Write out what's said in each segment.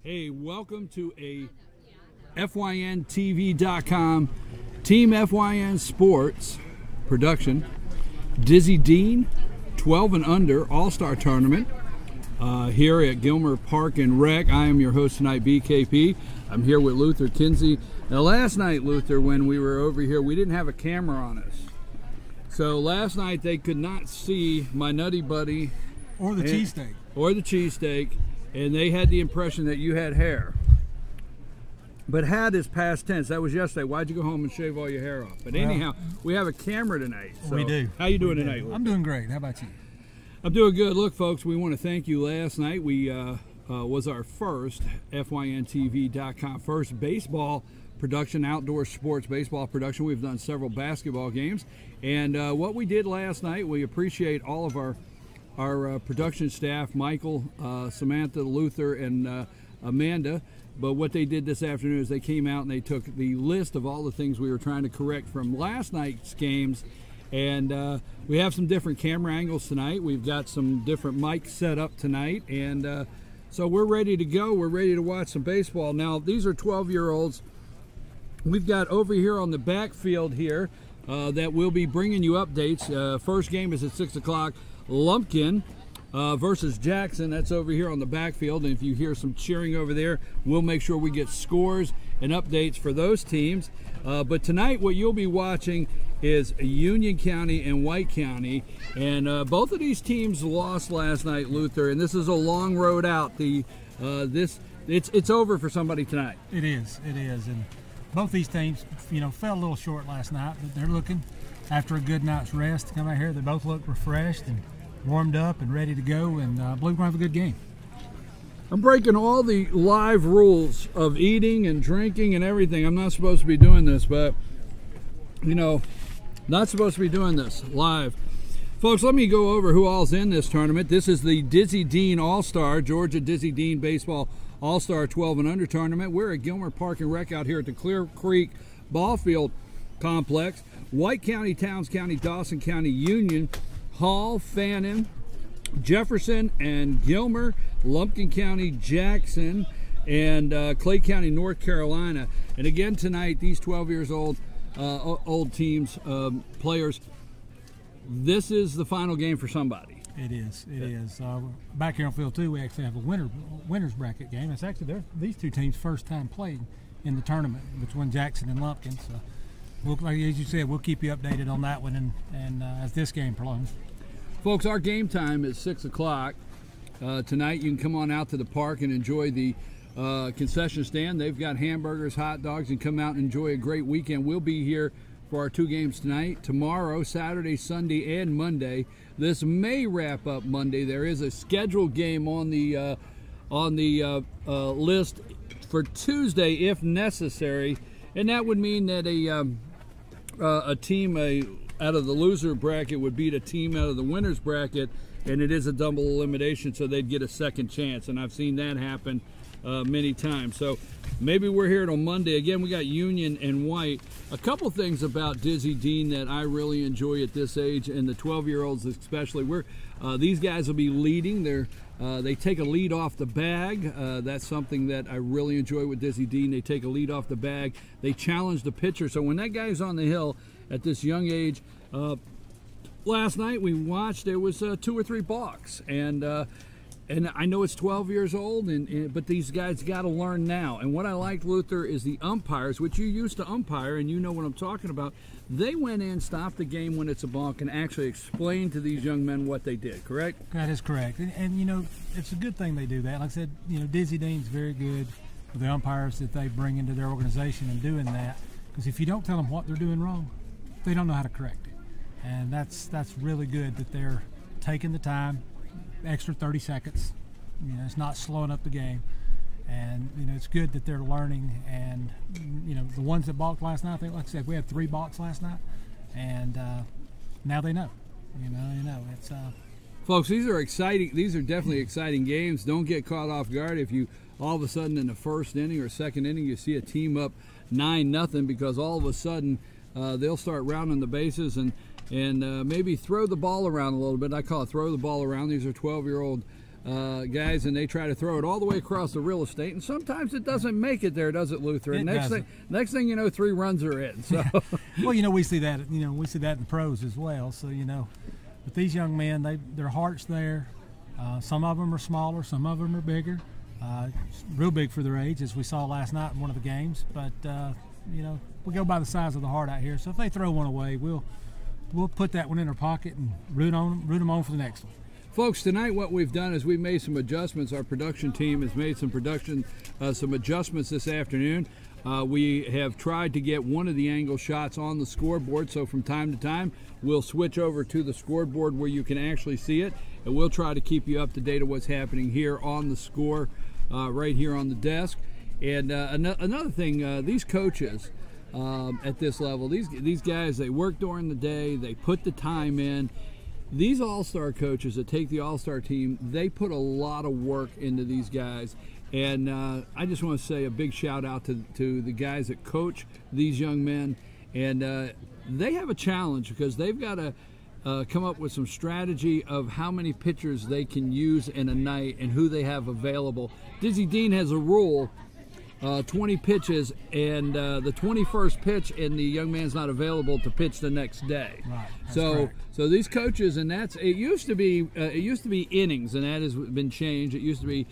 Hey, welcome to a FYNTV.com Team FYN Sports production. Dizzy Dean 12 and under All-Star Tournament here at Gilmer Park and Rec. I am your host tonight, BKP. I'm here with Luther Kinsey. Now last night, Luther, when we were over here, we didn't have a camera on us. So last night they could not see my Nutty Buddy or the cheesesteak. Or the cheesesteak, and they had the impression that you had hair. But had is past tense. That was yesterday. Why'd you go home and shave all your hair off? But anyhow, we have a camera tonight. So we do. How you doing tonight, Luther? I'm doing great. How about you? I'm doing good. Look, folks, we want to thank you. Last night we was our first FYNTV.com first baseball production, outdoor sports baseball production. We've done several basketball games, and what we did last night, we appreciate all of our production staff, Michael, Samantha, Luther, and Amanda. But what they did this afternoon is they came out and they took the list of all the things we were trying to correct from last night's games. And we have some different camera angles tonight. We've got some different mics set up tonight. And so we're ready to go. We're ready to watch some baseball. Now, these are 12-year-olds. We've got over here on the backfield here that we'll be bringing you updates. First game is at 6 o'clock. Lumpkin versus Jackson. That's over here on the backfield. And if you hear some cheering over there, we'll make sure we get scores and updates for those teams. But tonight, what you'll be watching is Union County and White County, and both of these teams lost last night, Luther, and this is a long road out. It's over for somebody tonight. It is, and both these teams, fell a little short last night, but they're looking, after a good night's rest, to come out here. They both look refreshed and warmed up and ready to go, and I believe we're going to have a good game. I'm breaking all the live rules of eating and drinking and everything. I'm not supposed to be doing this, but not supposed to be doing this live. Folks, let me go over who all's in this tournament. This is the Dizzy Dean All-Star, Georgia Dizzy Dean Baseball All-Star 12 and under tournament. We're at Gilmer Park and Rec out here at the Clear Creek Ball Field Complex. White County, Towns County, Dawson County, Union, Hall, Fannin, Jefferson, and Gilmer, Lumpkin County, Jackson, and Clay County, North Carolina. And again tonight, these 12 years old teams, players, this is the final game for somebody. It is. Back here on field 2, we actually have a winners bracket game. It's actually these two teams' first time playing in the tournament between Jackson and Lumpkin. So, like as you said, we'll keep you updated on that one, and as this game prolongs. Folks, our game time is 6 o'clock tonight. You can come on out to the park and enjoy the concession stand. They've got hamburgers, hot dogs, and come out and enjoy a great weekend. We'll be here for our 2 games tonight, tomorrow, Saturday, Sunday, and Monday. This may wrap up Monday. There is a scheduled game on the list for Tuesday if necessary, and that would mean that a team out of the loser bracket would beat a team out of the winners bracket, and it is a double elimination, so they'd get a second chance, and I've seen that happen many times. So maybe we're here on Monday. Again, we got Union and White. A couple things about Dizzy Dean that I really enjoy at this age, and the 12-year-olds especially. These guys will be leading. They take a lead off the bag. That's something that I really enjoy with Dizzy Dean. They take a lead off the bag. They challenge the pitcher. So when that guy's on the hill at this young age, last night we watched, there was 2 or 3 balks, and I know it's 12 years old, but these guys got to learn now. And what I liked, Luther, is the umpires, which you used to umpire, and you know what I'm talking about. They went in, stopped the game when it's a balk, and actually explained to these young men what they did, correct? That is correct. And it's a good thing they do that. Like I said, Dizzy Dean's very good with the umpires that they bring into their organization and doing that. Because if you don't tell them what they're doing wrong, they don't know how to correct it. And that's really good that they're taking the time, extra 30 seconds. It's not slowing up the game, and it's good that they're learning. And the ones that balked last night, like I said, we had 3 balks last night, and now they know. It's folks, these are exciting. These are definitely exciting games. Don't get caught off guard if you all of a sudden in the first inning or second inning you see a team up 9-0, because all of a sudden they'll start rounding the bases and maybe throw the ball around a little bit. I call it throw the ball around. These are 12-year-old guys, and they try to throw it all the way across the real estate, and sometimes it doesn't make it there, does it, Luther? And next thing you know, 3 runs are in. So, well, you know, we see that. You know, we see that in the pros as well. So, you know, but these young men, their heart's there. Some of them are smaller, some of them are bigger. Real big for their age, as we saw last night in one of the games. But you know, we go by the size of the heart out here. So if they throw one away, we'll put that one in our pocket and root them on for the next one. Folks, tonight what we've done is we've made some adjustments. Our production team has made some adjustments this afternoon. We have tried to get one of the angle shots on the scoreboard, so from time to time we'll switch over to the scoreboard where you can actually see it, and we'll try to keep you up to date of what's happening here on the score, right here on the desk. And another thing, these coaches at this level, these guys, they work during the day, they put the time in. These all-star coaches that take the all-star team, they put a lot of work into these guys. And I just want to say a big shout out to the guys that coach these young men. And they have a challenge because they've got to come up with some strategy of how many pitchers they can use in a night and who they have available. Dizzy Dean has a rule, 20 pitches, and the 21st pitch, and the young man's not available to pitch the next day. Right. So these coaches, and it used to be innings, and that has been changed. It used to be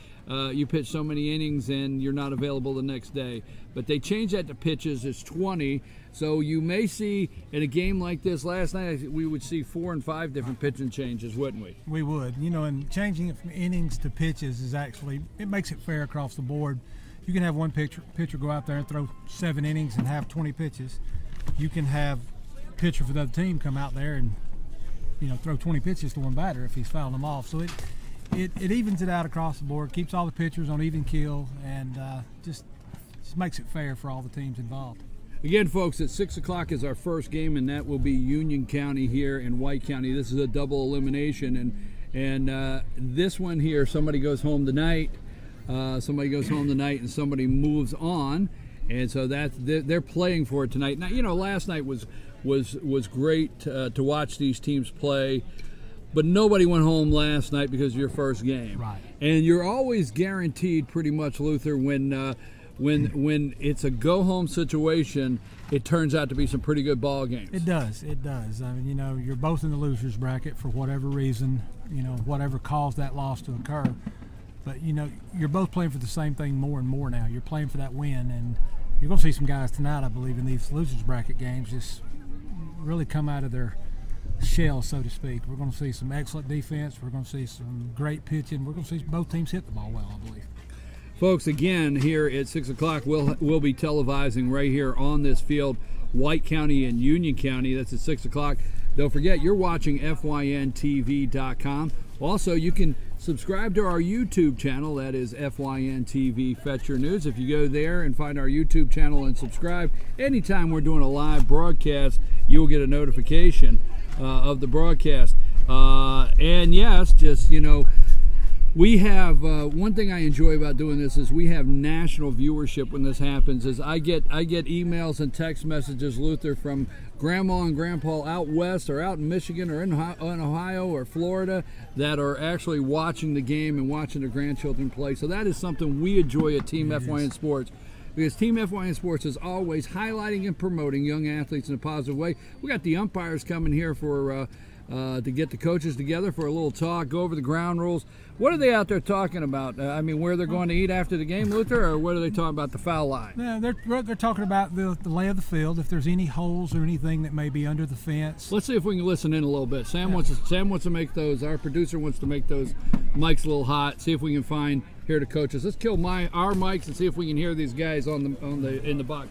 you pitch so many innings and you're not available the next day. But they changed that to pitches. It's 20. So you may see in a game like this last night, we would see 4 and 5 different pitching changes, wouldn't we? We would. You know, and changing it from innings to pitches is actually, it makes it fair across the board. You can have one pitcher go out there and throw 7 innings and have 20 pitches. You can have a pitcher for the other team come out there and, you know, throw 20 pitches to one batter if he's fouling them off. So it evens it out across the board, keeps all the pitchers on even keel, and just makes it fair for all the teams involved. Again, folks, at 6 o'clock is our first game, and that will be Union County here in White County. This is a double elimination, and this one here, somebody goes home tonight. Somebody goes home tonight and somebody moves on, and so they're playing for it tonight. Now, you know, last night was great to watch these teams play, but nobody went home last night because of your first game. Right. And you're always guaranteed, pretty much, Luther, when it's a go-home situation, it turns out to be some pretty good ball games. It does. I mean, you know, you're both in the losers bracket for whatever reason, you know, whatever caused that loss to occur. But, you know, you're both playing for the same thing more and more now. You're playing for that win, and you're going to see some guys tonight, I believe, in these losers bracket games just really come out of their shell, so to speak. We're going to see some excellent defense. We're going to see some great pitching. We're going to see both teams hit the ball well, I believe. Folks, again, here at 6 o'clock, we'll be televising right here on this field, White County and Union County. That's at 6 o'clock. Don't forget, you're watching FYNTV.com. Also, you can subscribe to our YouTube channel. That is FYNTV Fetcher News. If you go there and find our YouTube channel and subscribe, anytime we're doing a live broadcast, you'll get a notification of the broadcast. And yes, just, you know, we have one thing I enjoy about doing this is we have national viewership when this happens. Is I get emails and text messages, Luther, from grandma and grandpa out west or out in Michigan or in Ohio or Florida that are actually watching the game and watching their grandchildren play. So that is something we enjoy at Team FYN Sports, because Team FYN Sports is always highlighting and promoting young athletes in a positive way. We got the umpires coming here for to get the coaches together for a little talk, go over the ground rules. What are they out there talking about? I mean, where they're going to eat after the game, Luther, or what are they talking about, the foul line? Yeah, they're talking about the lay of the field, if there's any holes or anything that may be under the fence. Let's see if we can listen in a little bit. Sam wants to make those. Our producer wants to make those mics a little hot. See if we can hear the coaches. Let's kill our mics and see if we can hear these guys in the box.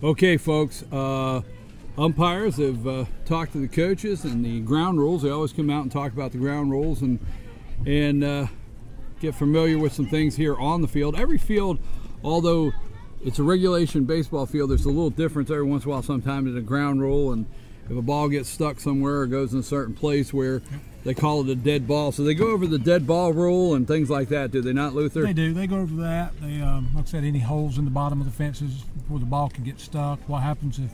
Okay, folks, umpires have talked to the coaches and the ground rules. They always come out and talk about the ground rules and get familiar with some things here on the field. Every field, although it's a regulation baseball field, there's a little difference every once in a while sometimes in a ground rule, and if a ball gets stuck somewhere or goes in a certain place where they call it a dead ball. So they go over the dead ball rule and things like that, do they not, Luther? They do. They go over that. They, like I said, any holes in the bottom of the fences where the ball can get stuck. What happens if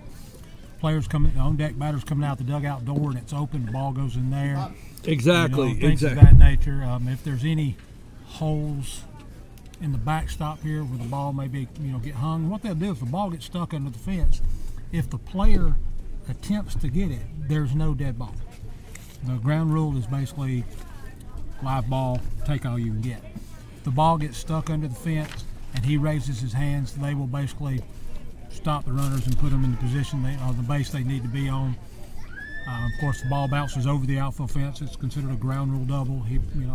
players come in, the on-deck batters coming out the dugout door and it's open, the ball goes in there. Exactly. You know, things exactly. of that nature. If there's any holes in the backstop here where the ball may be, get hung, what they'll do if the ball gets stuck under the fence, if the player attempts to get it, there's no dead ball. The ground rule is basically live ball, take all you can get. If the ball gets stuck under the fence and he raises his hands, they will basically stop the runners and put them in the position or the base they need to be on. Of course, the ball bounces over the outfield fence. It's considered a ground rule double.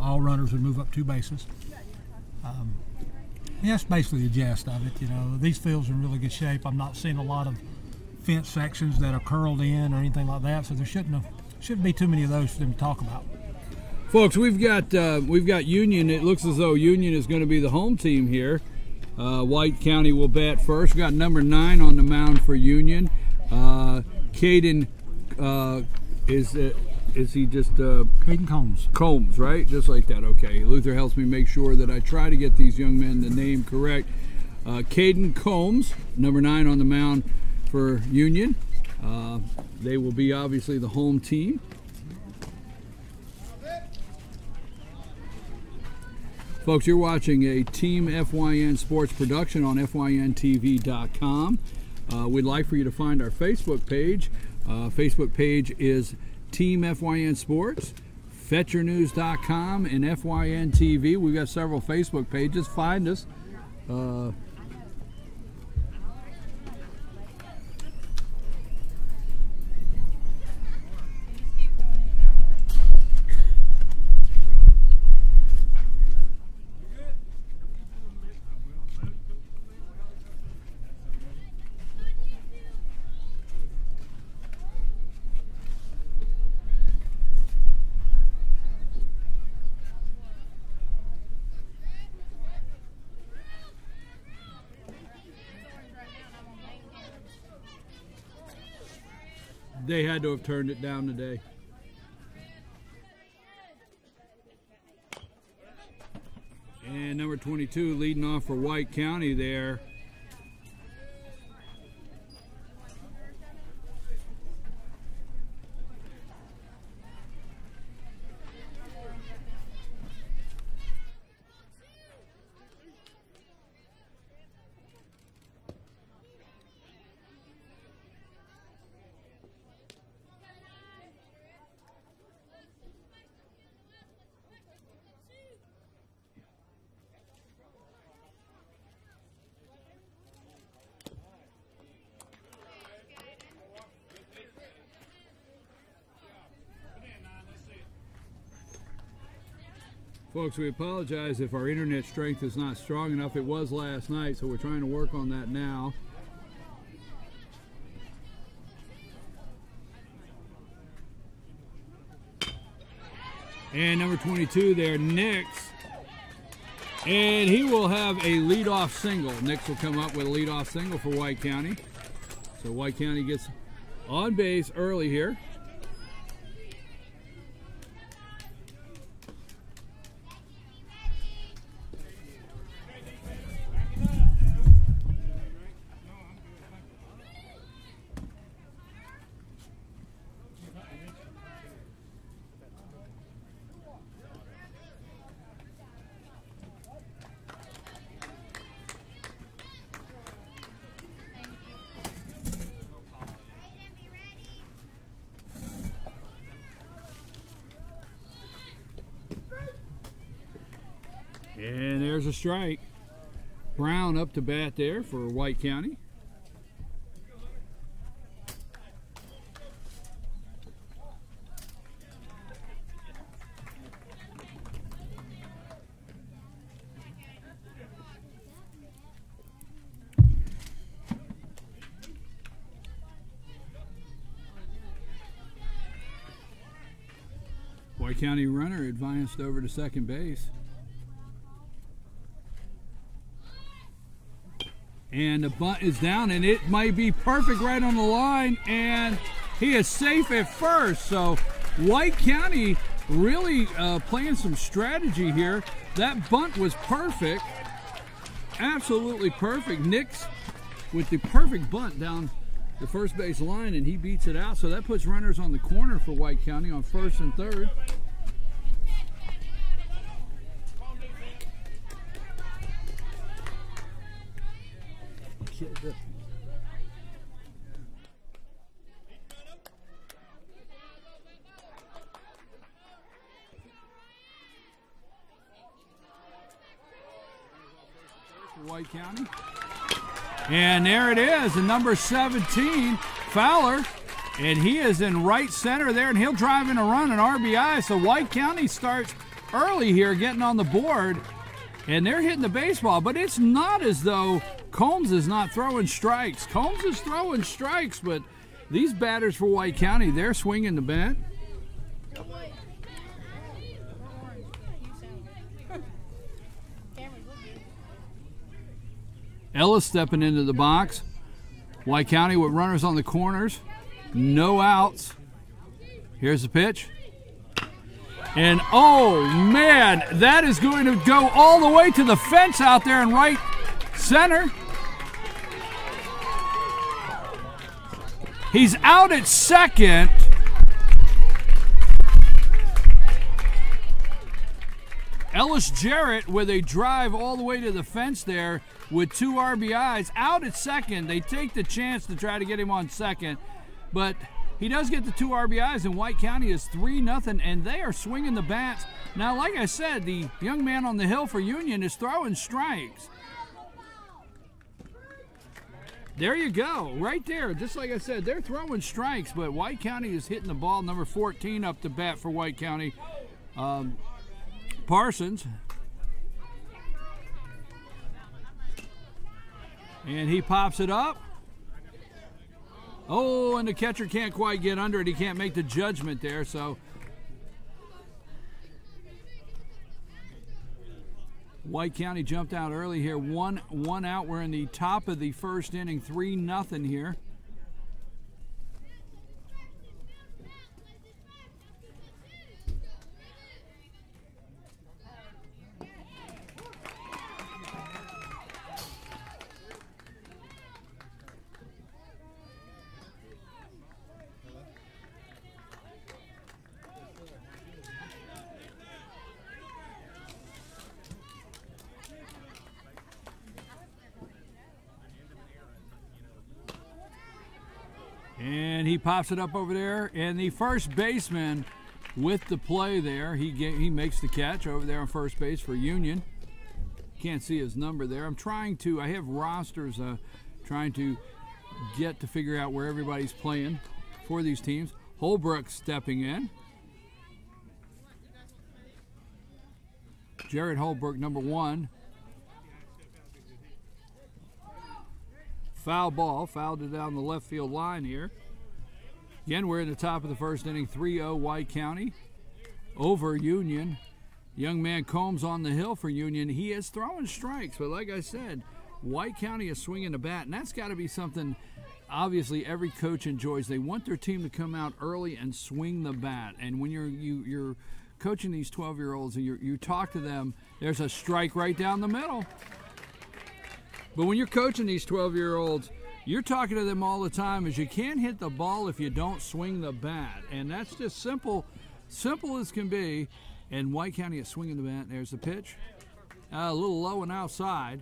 All runners would move up 2 bases. That's basically the gist of it. These fields are in really good shape. I'm not seeing a lot of fence sections that are curled in or anything like that, so there shouldn't be too many of those for them to talk about. Folks, we've got Union. It looks as though Union is going to be the home team here. White County will bat first. We've got number 9 on the mound for Union. Caden, is he just Caden Combs? Combs, right? Just like that. Okay. Luther helps me make sure that I try to get these young men the name correct. Caden Combs, number 9 on the mound for Union. They will be obviously the home team. Folks, you're watching a Team FYN Sports production on FYNTV.com. We'd like for you to find our Facebook page. Facebook page is Team FYN Sports, FetcherNews.com, and FYN TV. We've got several Facebook pages. Find us. They had to have turned it down today. And number 22 leading off for White County there. Folks, we apologize if our internet strength is not strong enough. It was last night, so we're trying to work on that now. And number 22 there, Nix. And he will have a leadoff single. Nix will come up with a leadoff single for White County. So White County gets on base early here. And there's a strike. Brown up to bat there for White County. White County runner advanced over to second base. And the bunt is down, and it might be perfect right on the line, and he is safe at first. So White County really playing some strategy here. That bunt was perfect, absolutely perfect. Nix with the perfect bunt down the first base line, and he beats it out. So that puts runners on the corner for White County on first and third. White County. And there it is, the number 17, Fowler. And he is in right center there, and he'll drive in a run, an RBI. So White County starts early here, getting on the board. And they're hitting the baseball, but it's not as though Combs is not throwing strikes. Combs is throwing strikes, but these batters for White County, they're swinging the bat. Ellis stepping into the box. White County with runners on the corners. No outs. Here's the pitch. And oh man, that is going to go all the way to the fence out there in right center. He's out at second. Ellis Jarrett with a drive all the way to the fence there with 2 RBIs. Out at second. They take the chance to try to get him on second, but he does get the 2 RBIs, and White County is 3-0, and they are swinging the bats. Now, like I said, the young man on the hill for Union is throwing strikes. There you go, right there. Just like I said, they're throwing strikes, but White County is hitting the ball. Number 14 up to bat for White County, Parsons. And he pops it up. Oh, and the catcher can't quite get under it. He can't make the judgment there, so White County jumped out early here. One out. We're in the top of the first inning, 3-0 here. And he pops it up over there, and the first baseman with the play there, he makes the catch over there on first base for Union. Can't see his number there. I have rosters trying to get to figure out where everybody's playing for these teams. Holbrook stepping in. Jared Holbrook, number 1. Foul ball, fouled it down the left field line here. Again, we're in the top of the first inning, 3-0 White County. over Union. Young man Combs on the hill for Union. He is throwing strikes, but like I said, White County is swinging the bat, and that's got to be something obviously every coach enjoys. They want their team to come out early and swing the bat. And when you're coaching these 12-year-olds and you talk to them, there's a strike right down the middle. But when you're coaching these 12-year-olds, you're talking to them all the time as you can't hit the ball if you don't swing the bat. And that's just simple as can be. And White County is swinging the bat. There's the pitch. A little low and outside.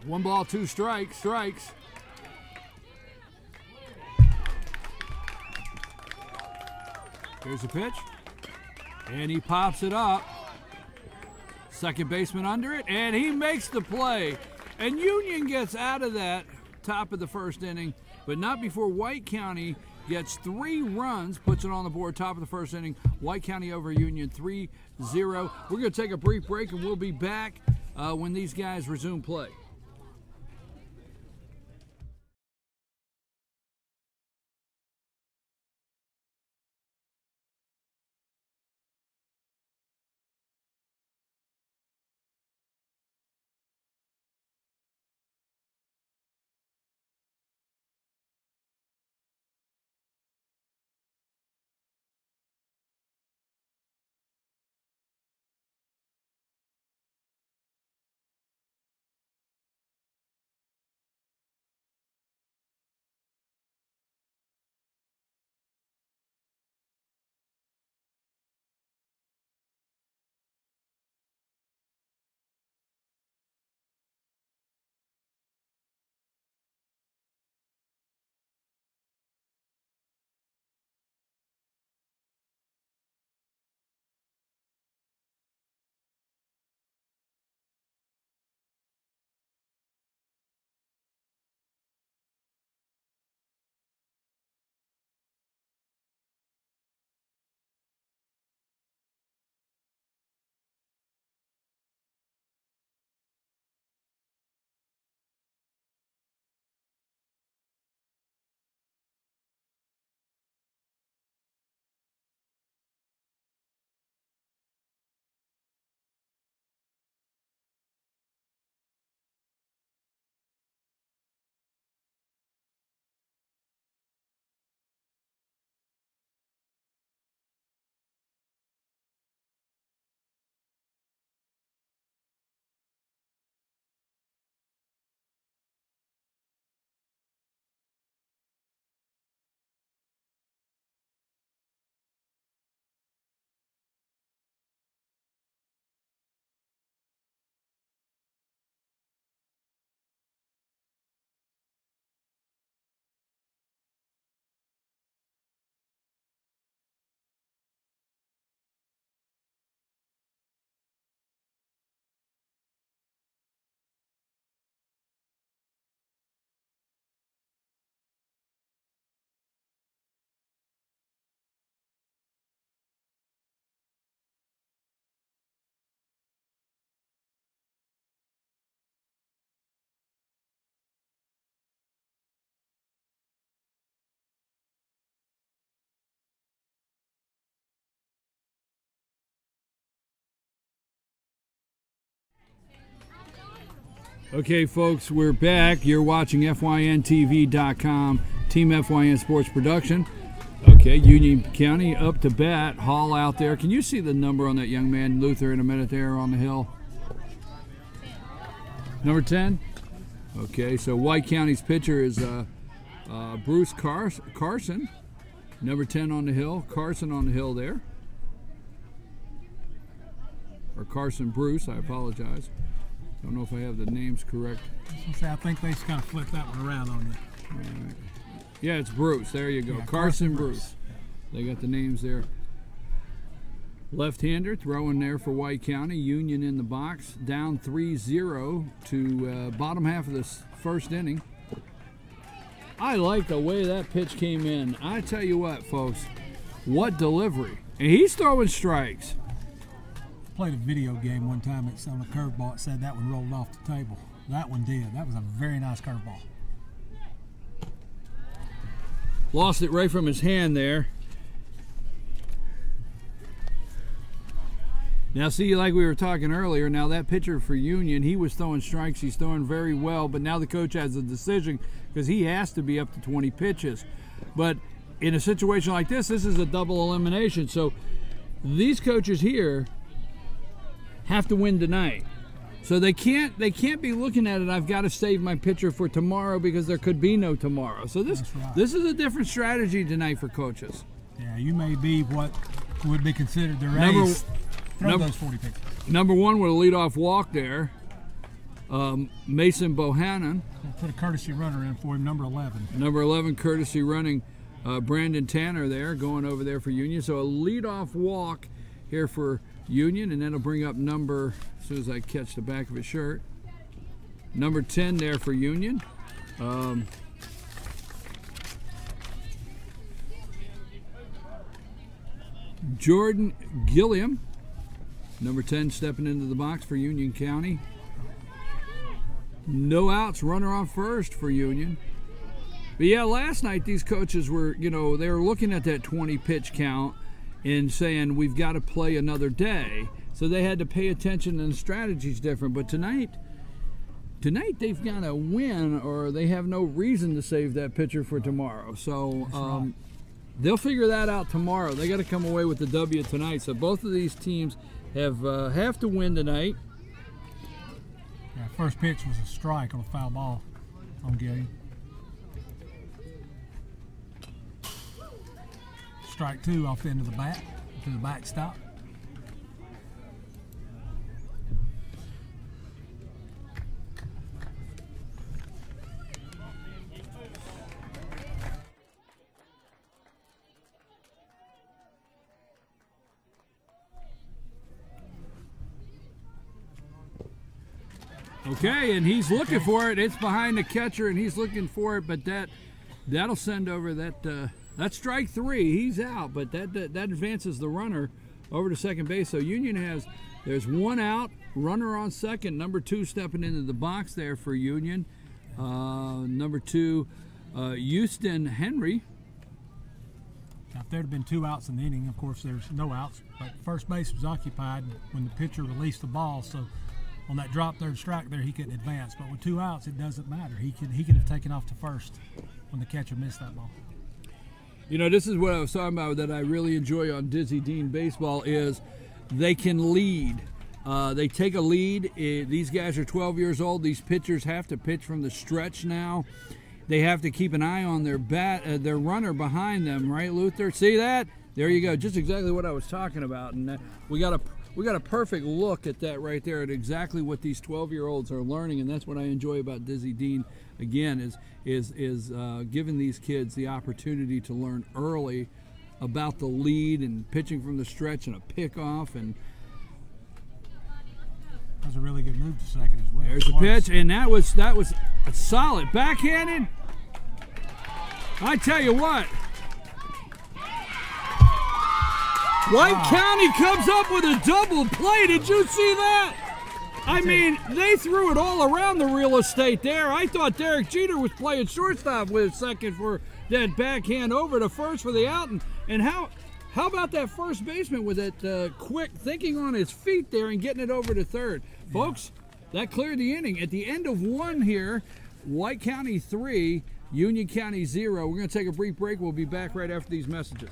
1 ball, 2 strikes. Here's the pitch. And he pops it up. Second baseman under it, and he makes the play. And Union gets out of that top of the first inning, but not before White County gets 3 runs, puts it on the board, top of the first inning. White County over Union 3-0. We're going to take a brief break, and we'll be back when these guys resume play. Okay, folks, we're back. You're watching FYNTV.com, Team FYN Sports Production. Okay, Union County up to bat. Hall out there. Can you see the number on that young man, Luther, in a minute there on the hill? Number 10? Okay, so White County's pitcher is Bruce Carson. Number 10 on the hill. Carson on the hill there. Or Carson Bruce, I apologize. Don't know if I have the names correct. I think they just kind of flipped that one around on you. Right. Yeah, it's Bruce. There you go. Yeah, Carson Bruce. They got the names there. Left-hander throwing there for White County. Union in the box. Down 3-0 to bottom half of this first inning. I like the way that pitch came in. I tell you what, folks, what delivery. And he's throwing strikes. Played a video game one time. It's on a curveball. It said that one rolled off the table. That one did. That was a very nice curveball. Lost it right from his hand there. Now, see, like we were talking earlier, now that pitcher for Union, he was throwing strikes. He's throwing very well, but now the coach has a decision because he has to be up to 20 pitches. But in a situation like this is a double elimination. So these coaches here have to win tonight. So they can't be looking at it, I've got to save my pitcher for tomorrow because there could be no tomorrow. So this is a different strategy tonight for coaches. Yeah, you may be what would be considered the race. Throw those 40 pitches. Number one with a leadoff walk there, Mason Bohannon. Put a courtesy runner in for him, number 11. Number 11 courtesy running Brandon Tanner there, going over there for Union. So a leadoff walk here for Union, and that'll bring up number, as soon as I catch the back of his shirt, number 10 there for Union. Jordan Gilliam, number 10, stepping into the box for Union County. No outs, runner on first for Union. But yeah, last night these coaches were, they were looking at that 20 pitch count and saying we've got to play another day. So they had to pay attention, and the strategy's different. But tonight they've got to win, or they have no reason to save that pitcher for tomorrow. So they'll figure that out tomorrow. They got to come away with the W tonight. So both of these teams have to win tonight. Yeah, first pitch was a strike on a foul ball on Gilliam. Strike two off the end of the bat to the backstop. Okay, and he's looking for it. It's behind the catcher, and he's looking for it, but that'll send over that's strike three. He's out, but that advances the runner over to second base. So Union there's one out, runner on second, number 2 stepping into the box there for Union. Number 2, Houston Henry. Now, if there had been 2 outs in the inning, of course there's no outs, but first base was occupied when the pitcher released the ball, so on that drop third strike there, he couldn't advance. But with 2 outs, it doesn't matter. He could have taken off to first when the catcher missed that ball. This is what I was talking about that I really enjoy on Dizzy Dean baseball is they can lead. They take a lead. These guys are 12 years old. These pitchers have to pitch from the stretch now. They have to keep an eye on their their runner behind them, right, Luther? See that? There you go. Just exactly what I was talking about. And we got a perfect look at that right there, at exactly what these 12-year-olds are learning, and that's what I enjoy about Dizzy Dean. Again, is giving these kids the opportunity to learn early about the lead and pitching from the stretch and a pickoff. And that was a really good move to second as well. There's a pitch, and that was a solid backhanded. I tell you what. White County comes up with a double play. Did you see that? I mean, they threw it all around the real estate there. I thought Derek Jeter was playing shortstop with second for that backhand over to first for the out. And how about that first baseman with that quick thinking on his feet there and getting it over to third? Yeah. Folks, that cleared the inning. At the end of 1 here, White County 3, Union County 0. We're going to take a brief break. We'll be back right after these messages.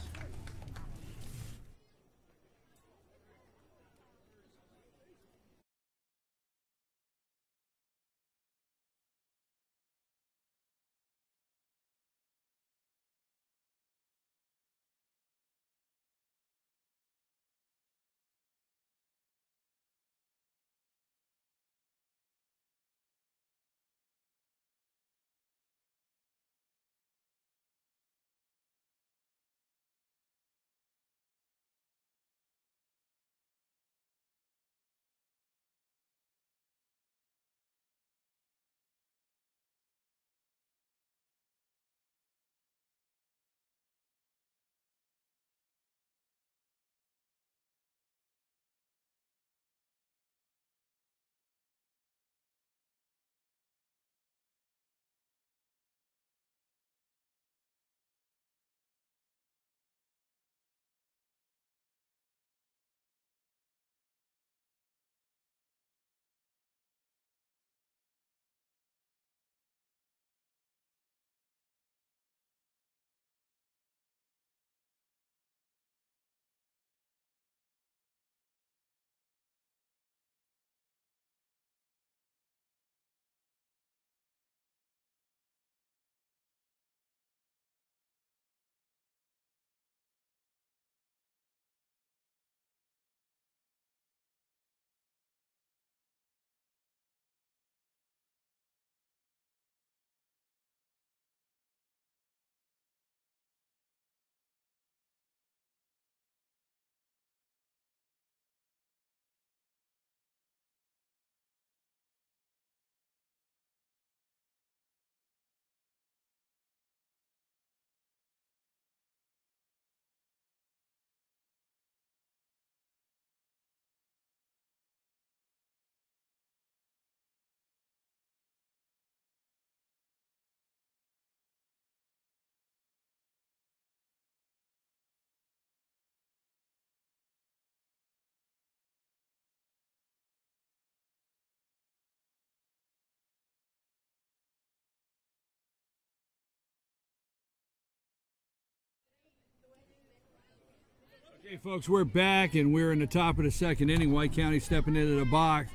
Hey folks, we're back and we're in the top of the second inning. White County stepping into the box.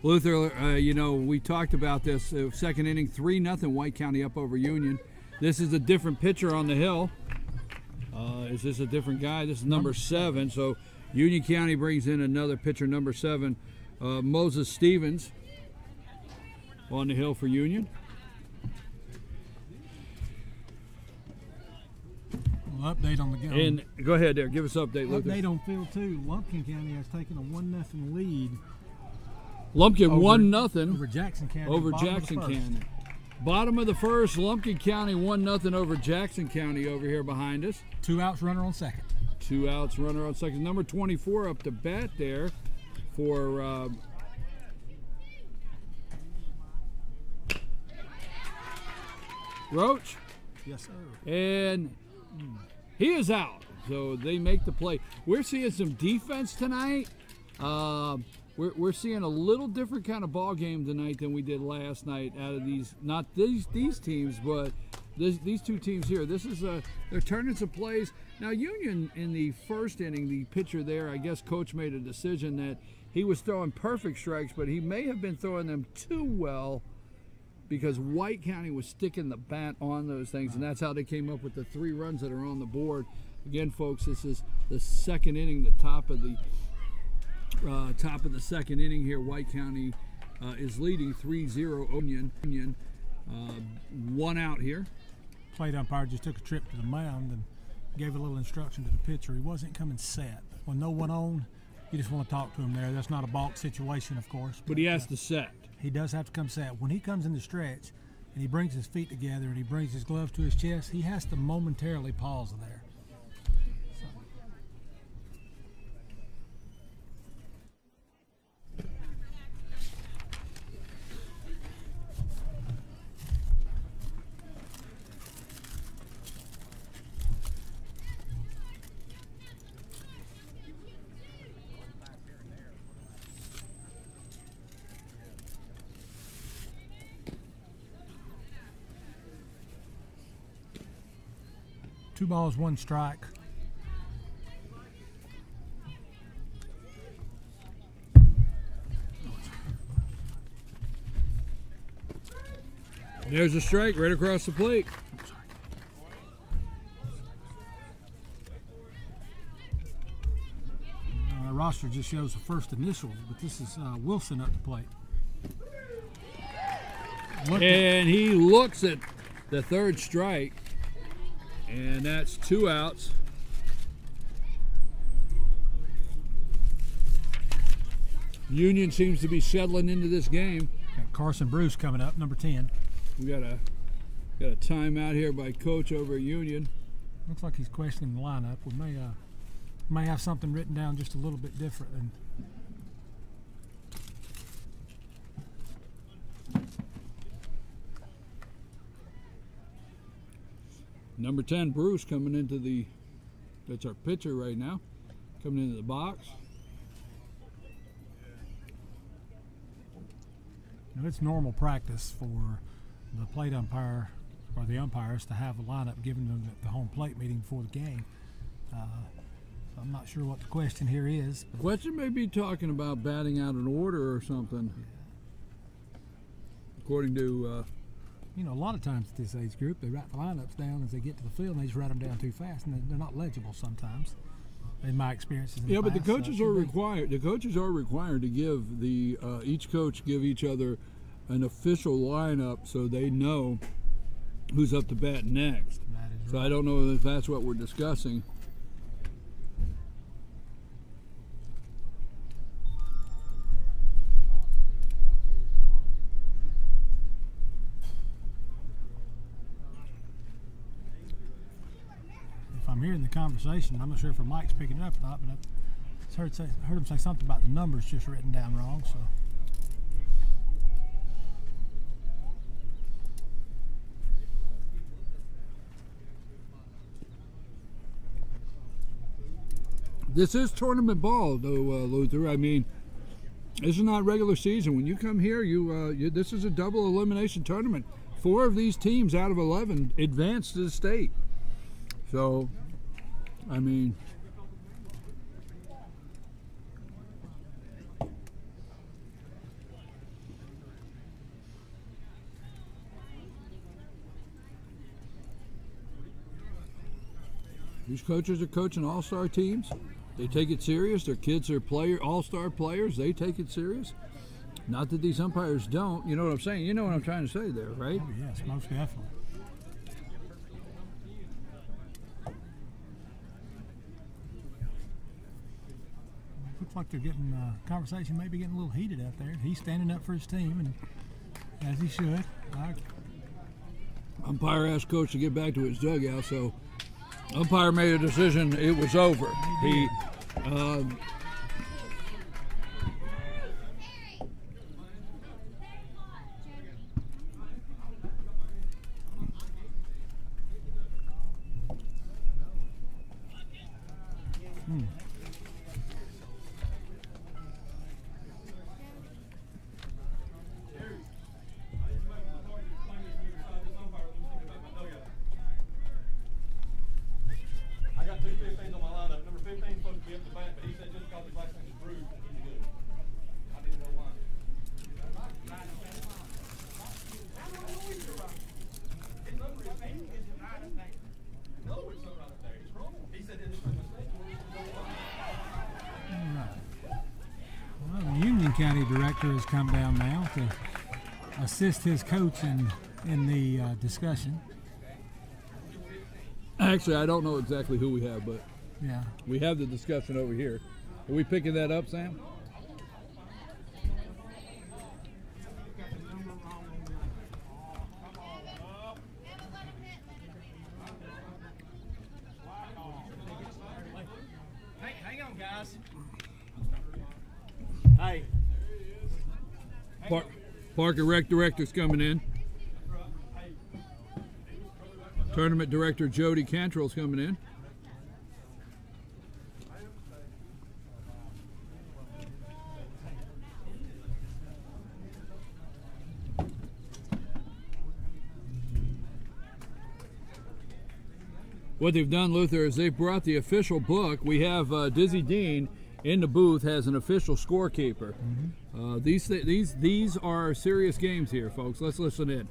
Luther, you know, we talked about this. Second inning, 3-0 White County up over Union. This is a different pitcher on the hill. Is this a different guy? This is number 7. So Union County brings in another pitcher, number 7, Moses Stevens, on the hill for Union. Well, update on the game. And go ahead there, give us an update, Luther. Update on field 2. Lumpkin County has taken a 1-0 lead. Lumpkin over, 1-0 over Jackson County. over Jackson County. Bottom of the first, Lumpkin County 1-0 over Jackson County over here behind us. 2 outs, runner on second. 2 outs, runner on second. Number 24 up to bat there for Roach. Yes, sir. And he is out. So they make the play. We're seeing some defense tonight. We're seeing a little different kind of ball game tonight than we did last night out of these, not these teams, but these two teams here. This is they're turning some plays. Now Union in the first inning, the pitcher there, I guess coach made a decision that he was throwing perfect strikes, but he may have been throwing them too well because White County was sticking the bat on those things, and that's how they came up with the 3 runs that are on the board. Again, folks, this is the second inning, the top of the second inning here. White County is leading 3-0 Union. 1 out here. Plate umpire just took a trip to the mound and gave a little instruction to the pitcher. He wasn't coming set. When no one on, you just want to talk to him there. That's not a balk situation, of course. But he has to set. He does have to come set. When he comes in the stretch and he brings his feet together and he brings his glove to his chest, he has to momentarily pause there. Two balls, 1 strike. There's a strike right across the plate. Our roster just shows the first initials, but this is Wilson up the plate. And he looks at the 3rd strike. And that's 2 outs. Union seems to be settling into this game. Got Carson Bruce coming up, number 10. We got a timeout here by coach over at Union. Looks like he's questioning the lineup. We may have something written down just a little bit different than. Number 10, Bruce, coming into that's our pitcher right now, coming into the box. Now, it's normal practice for the plate umpire or the umpires to have a lineup given them at the home plate meeting before the game. So I'm not sure what the question here is. The question may be talking about batting out an order or something, according to... You know, a lot of times at this age group, they write the lineups down as they get to the field, and they just write them down too fast, and they're not legible sometimes. In my experiences, in yeah, the but past, the coaches are required. The coaches are required to give each coach give each other an official lineup so they know who's up to bat next. So I don't know if that's what we're discussing. I'm hearing the conversation. I'm not sure if Mike's picking it up or not, but I heard him say something about the numbers just written down wrong. So this is tournament ball, though, Luther. I mean, this is not regular season. When you come here, this is a double elimination tournament. 4 of these teams out of 11 advance to the state. So, I mean, These coaches are coaching all-star teams. They take it serious. Their kids are all-star players. They take it serious. Not that these umpires don't. You know what I'm saying? You know what I'm trying to say there, right? Oh, yes, most definitely. Looks like they're getting conversation maybe getting a little heated out there. He's standing up for his team, and as he should. Umpire asked coach to get back to his dugout, so umpire made a decision. It was over. He County director has come down now to assist his coach in the discussion. Actually, I don't know exactly who we have, but yeah, we have the discussion over here. Are we picking that up, Sam? Hey, hang on, guys. Hey. Park and Rec director's coming in. Tournament director Jody Cantrell's coming in. What they've done, Luther, is they've brought the official book. We have Dizzy Dean in the booth has an official scorekeeper. These are serious games here, folks. Let's listen in.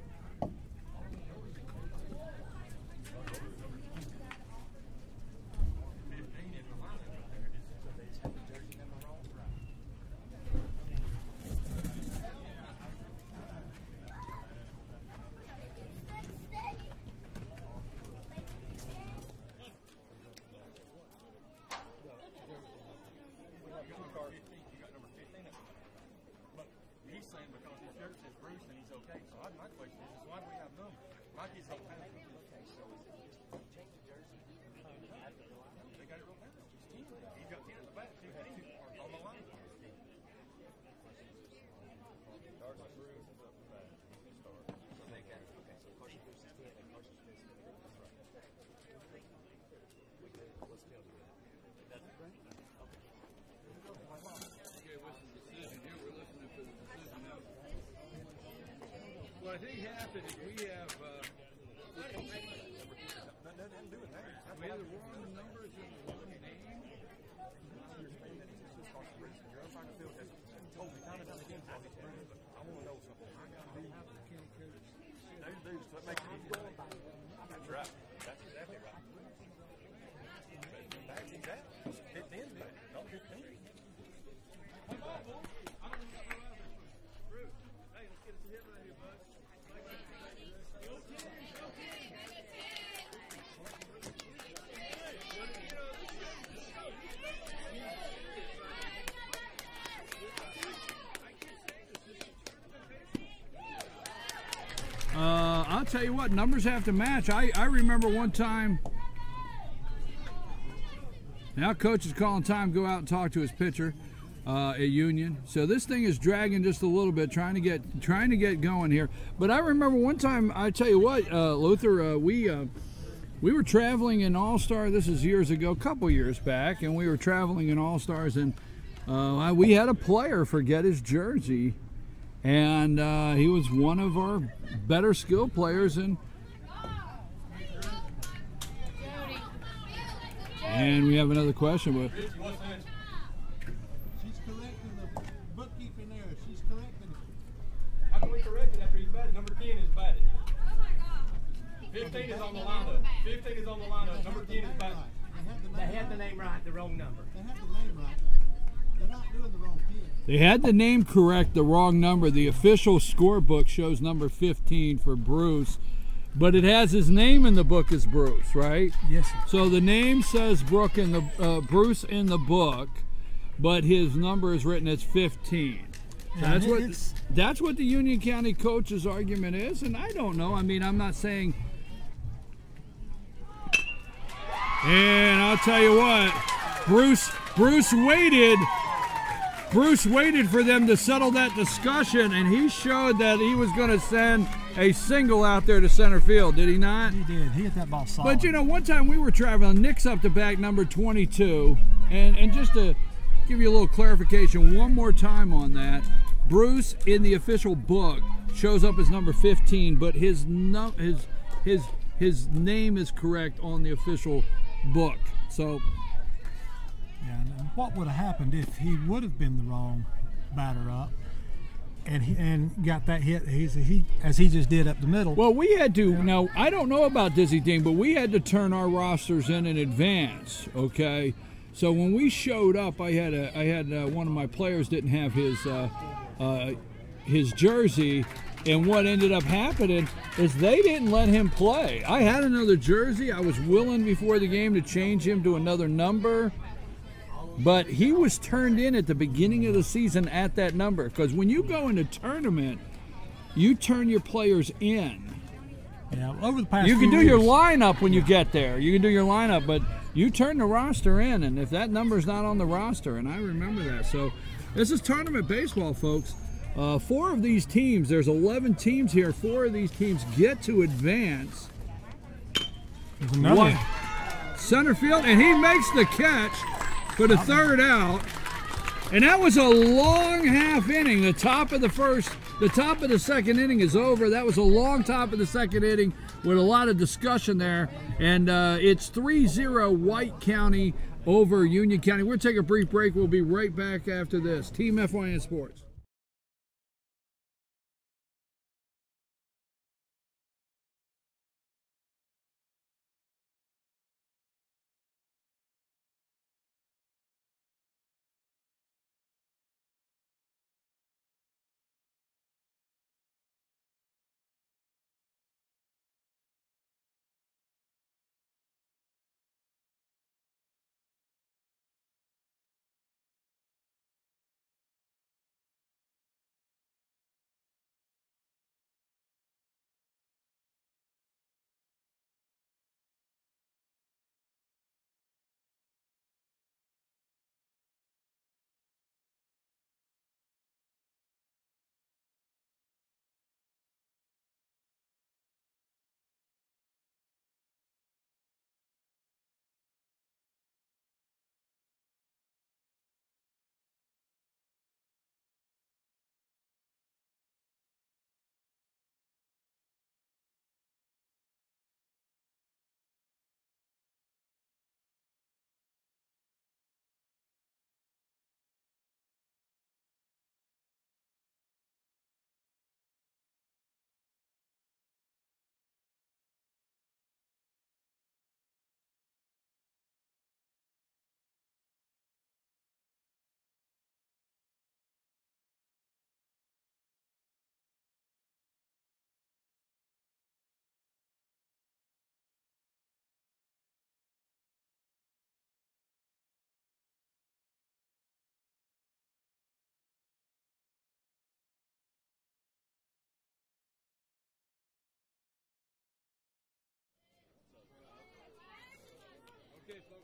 What I think happened is we have the wrong numbers and the wrong name. That's right. That's exactly right. That's exactly. 15, not 15. I'll tell you what, numbers have to match. I remember one time, now coach is calling time to go out and talk to his pitcher at Union. So this thing is dragging just a little bit, trying to get going here. But I remember one time, I tell you what, Luther, we were traveling in All-Star. This is years ago, a couple years back, and we were traveling in All-Stars, and we had a player forget his jersey. And he was one of our better skill players. And we have another question. But She's correcting the bookkeeping error. She's correcting it. How can we correct it after he's batted? Number 10 is batted. 15 is on the lineup. 15 is on the lineup. Number 10 is batted. They had the name right, the wrong number. They have the name right. They're not doing the wrong kid. They had the name correct, the wrong number. The official scorebook shows number 15 for Bruce, but it has his name in the book as Bruce, right? Yes, sir. So the name says Brooke in the Bruce in the book, but his number is written as 15. So Yeah, that's what the Union County coach's argument is, and I don't know. I mean, I'm not saying. And I'll tell you what, Bruce waited for them to settle that discussion, and he showed that he was going to send a single out there to center field. Did he not? He did. He hit that ball solid. But you know, one time we were traveling, Nick's up to bat number 22, and just to give you a little clarification one more time on that, Bruce in the official book shows up as number 15, but his name is correct on the official book. So yeah, and what would have happened if he would have been the wrong batter up and got that hit as he just did up the middle? well, we had to. Now I don't know about Dizzy Dean, but we had to turn our rosters in advance. Okay, so when we showed up, I had one of my players didn't have his jersey. And what ended up happening is they didn't let him play. I had another jersey. I was willing before the game to change him to another number. But he was turned in at the beginning of the season at that number. Because when you go into tournament, you turn your players in. Yeah, over the past You can few do your years- lineup when you get there. You can do your lineup, but you turn the roster in. And if that number's not on the roster, and I remember that. So this is tournament baseball, folks. 4 of these teams, there's 11 teams here, 4 of these teams get to advance. There's another one. Center field, and he makes the catch for the third out. And that was a long half inning. The top of the second inning is over. That was a long top of the second inning with a lot of discussion there. And it's 3-0 White County over Union County. We'll take a brief break. We'll be right back after this. Team FYN Sports.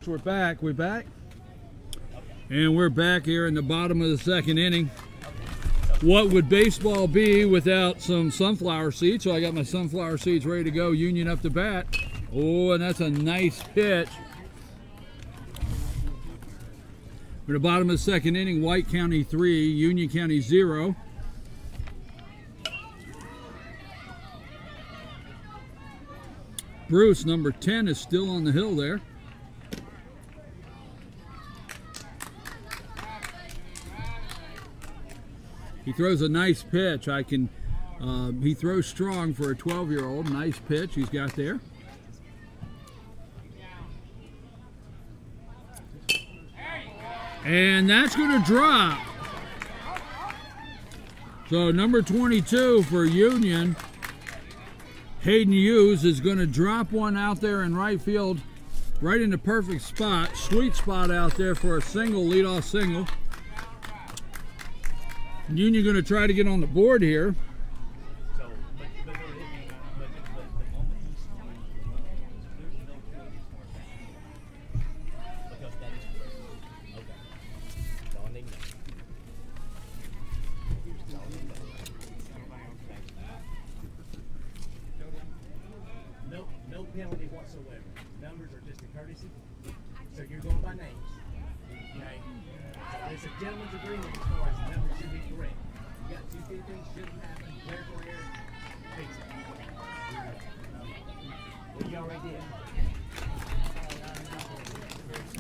We're back, and we're back here in the bottom of the second inning. What would baseball be without some sunflower seeds? So I got my sunflower seeds ready to go. Union up to bat. Oh, and that's a nice pitch. We're at the bottom of the second inning. White County 3, Union County 0. Bruce, number 10, is still on the hill there. He throws a nice pitch. He throws strong for a 12-year-old. Nice pitch he's got there. And that's going to drop. So number 22 for Union, Hayden Hughes, is going to drop one out there in right field, right in the perfect spot, sweet spot out there for a single, leadoff single. Union going to try to get on the board here. No penalty whatsoever. Numbers are just a courtesy. So you're going by names. Okay? There's a gentleman's agreement as far as the numbers should be correct. You got 250, shouldn't happen, clerical error, fix it. Well, you already did.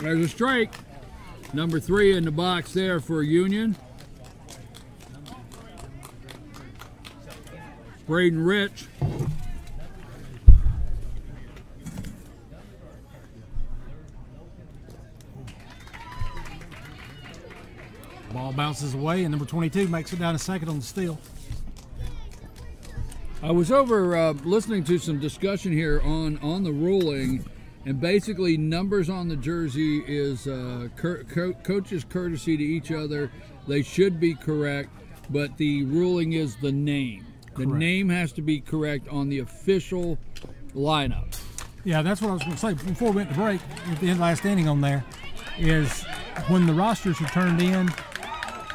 There's a strike. Number 3 in the box there for Union. Braden Rich. Ball bounces away, and number 22 makes it down to second on the steal. I was over listening to some discussion here on the ruling, and basically numbers on the jersey is coach's courtesy to each other. They should be correct, but the ruling is the name. The name has to be correct on the official lineup. Yeah, that's what I was going to say before we went to break. At the end last inning on there is when the rosters are turned in.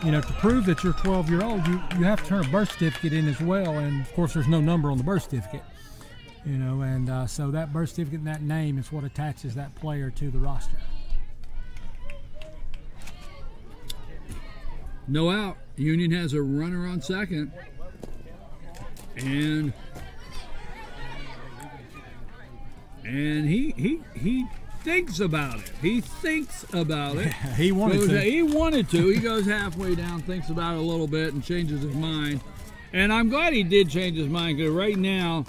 You know, to prove that you're 12-year-old, you have to turn a birth certificate in as well, and of course there's no number on the birth certificate. You know, and so that birth certificate and that name is what attaches that player to the roster. No out. Union has a runner on second, and he thinks about it. He thinks about it. He wanted to. He wanted to. He goes halfway down, thinks about it a little bit, and changes his mind. And I'm glad he did change his mind, because right now